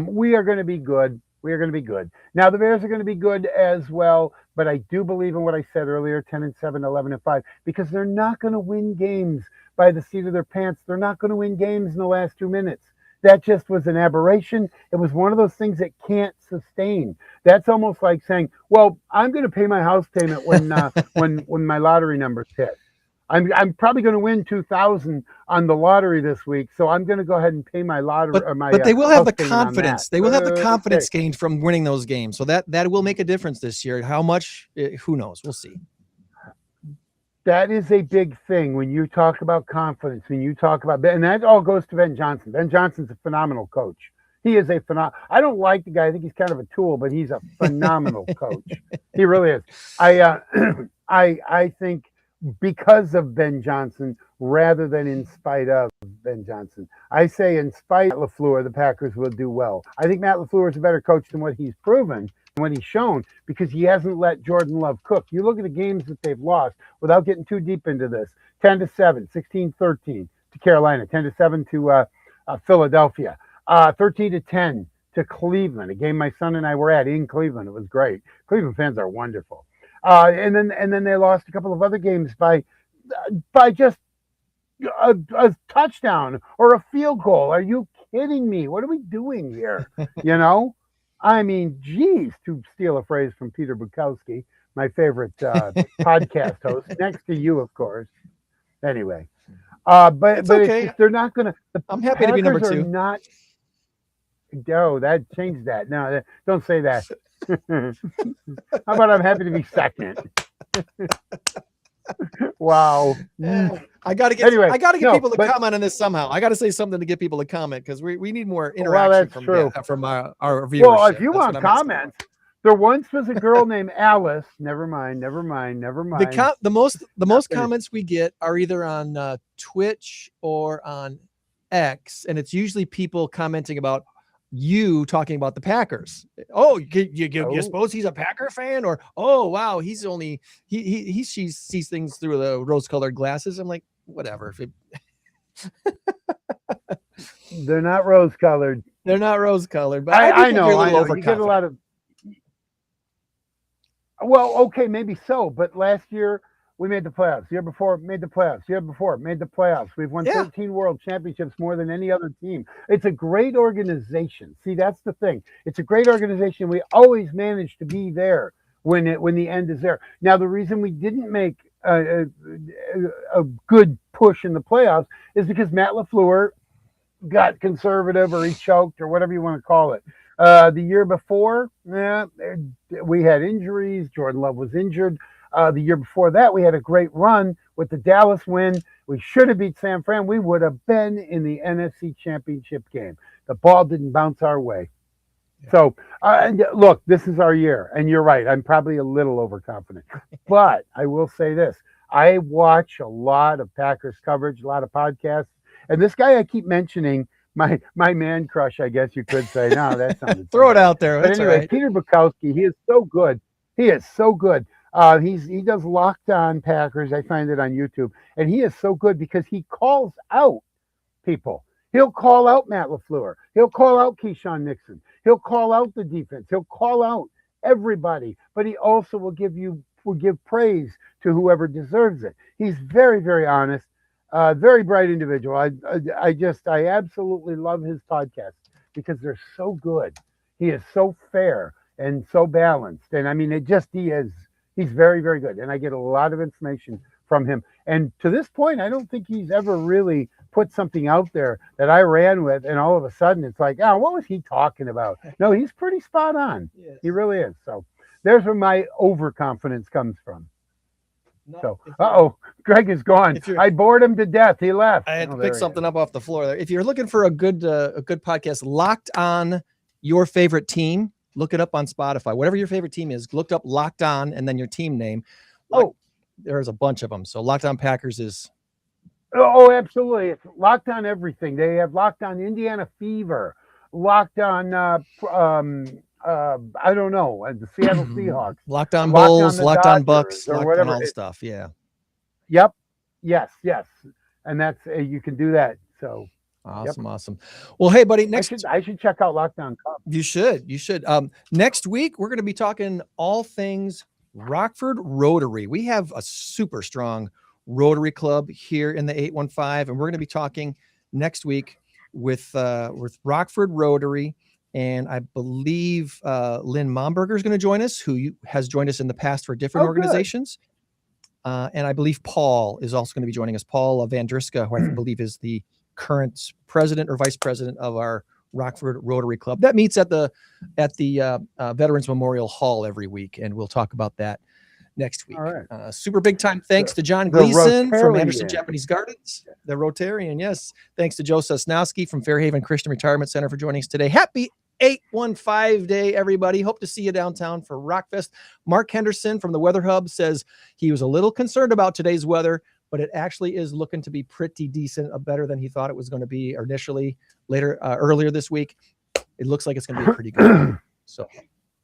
we are going to be good. We are going to be good. Now the Bears are going to be good as well, but I do believe in what I said earlier, 10-7, 11-5, because they're not going to win games by the seat of their pants. They're not going to win games in the last 2 minutes. That just was an aberration. It was one of those things that can't sustain. That's almost like saying, well, I'm going to pay my house payment when my lottery numbers hit. I'm probably going to win 2,000 on the lottery this week, so I'm going to go ahead and pay my lottery. But they will have the confidence. They will have the confidence gained from winning those games. So that will make a difference this year. How much? Who knows? We'll see. That is a big thing when you talk about confidence. When you talk about, and that all goes to Ben Johnson. Ben Johnson's a phenomenal coach. He is a phenomenal. I don't like the guy. I think he's kind of a tool, but he's a phenomenal coach. He really is. I think, because of Ben Johnson rather than in spite of Ben Johnson. I say in spite of LaFleur, the Packers will do well. I think Matt LaFleur is a better coach than what he's proven and what he's shown because he hasn't let Jordan Love cook. You look at the games that they've lost without getting too deep into this. 10-7, 16-13 to Carolina, 10-7 to Philadelphia, 13-10 to Cleveland, a game my son and I were at in Cleveland. It was great. Cleveland fans are wonderful. And then they lost a couple of other games by just a touchdown or a field goal. Are you kidding me? What are we doing here? I mean, geez, to steal a phrase from Peter Bukowski, my favorite podcast host, next to you, of course. Anyway, but it's okay. They're not going to. I'm happy to be number two. Change that. No, don't say that. How about I'm happy to be second? Wow. I got to get people to comment on this somehow. I got to say something to get people to comment because we need more interaction from our viewers. Well, if you want comments, there once was a girl named Alice. Never mind. The most comments we get are either on Twitch or on X, and it's usually people commenting about you talking about the Packers. Oh, you suppose he's a Packer fan? Or, oh, wow, he sees things through the rose-colored glasses. I'm like, whatever. They're not rose-colored. They're not rose-colored. But I know. You get a lot of... Well, okay, maybe so. But last year, we made the playoffs. The year before, made the playoffs. The year before, made the playoffs. We've won 13 world championships, more than any other team. It's a great organization. See, that's the thing. It's a great organization. We always manage to be there when the end is there. Now, the reason we didn't make a good push in the playoffs is because Matt LaFleur got conservative, or he choked, or whatever you want to call it. The year before, we had injuries. Jordan Love was injured. The year before that, we had a great run with the Dallas win. We should have beat San Fran. We would have been in the NFC Championship game. The ball didn't bounce our way. So, and look, this is our year, and you're right. I'm probably a little overconfident, but I will say this: I watch a lot of Packers coverage, a lot of podcasts, and this guy I keep mentioning, my man crush, I guess you could say. No, that sounded Throw it out there. But That's anyway, all right. Peter Bukowski, he is so good. He is so good. He does Locked On Packers. I find it on YouTube, and he is so good because he calls out people. He'll call out Matt LaFleur. He'll call out Keyshawn Nixon. He'll call out the defense. He'll call out everybody, but he also will give praise to whoever deserves it. He's very, very honest, very bright individual. I absolutely love his podcast because they're so good. He is so fair and so balanced, and I mean, he's very, very good, and I get a lot of information from him. And to this point, I don't think he's ever really put something out there that I ran with, and all of a sudden it's like, oh, what was he talking about? No, he's pretty spot on. Yes. He really is. So there's where my overconfidence comes from. No, so, Greg is gone. I bored him to death. He left. I had to pick something up off the floor there. If you're looking for a good podcast, Locked On Your Favorite Team, look it up on Spotify. Whatever your favorite team is, look up Locked On and then your team name. There's a bunch of them. So Locked On Packers is. Oh, absolutely. It's Locked On everything. They have Locked On Indiana Fever, Locked On, I don't know, the Seattle Seahawks. Locked On Bulls, Locked On Bucks, Locked On all stuff. Yeah. Yep. Yes. And that's, you can do that. So. Awesome. Well, hey, buddy, I should check out Locked On Cup. You should. Next week, we're going to be talking all things Rockford Rotary. We have a super strong Rotary Club here in the 815, and we're going to be talking next week with Rockford Rotary, and I believe Lynn Momberger is going to join us, who has joined us in the past for different organizations. And I believe Paul is also going to be joining us. Paul Vandriska, who I believe is the current president or vice president of our Rockford Rotary Club. That meets at the Veterans Memorial Hall every week, and we'll talk about that next week. All right. Super big time thanks to John Gleason from Anderson Japanese Gardens, the Rotarian. Yes. Thanks to Joe Sosnowski from Fairhaven Christian Retirement Center for joining us today. Happy 815 day, everybody. Hope to see you downtown for Rockfest. Mark Henderson from the Weather Hub says he was a little concerned about today's weather, but it actually is looking to be pretty decent, better than he thought it was going to be initially earlier this week. It looks like it's going to be pretty good. So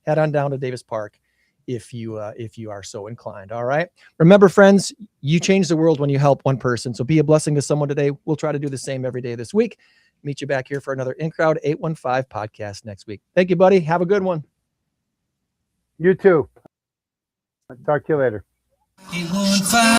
head on down to Davis Park if you are so inclined. All right. Remember, friends, you change the world when you help one person. So be a blessing to someone today. We'll try to do the same every day this week. Meet you back here for another In Crowd 815 podcast next week. Thank you, buddy. Have a good one. You too. I'll talk to you later. 815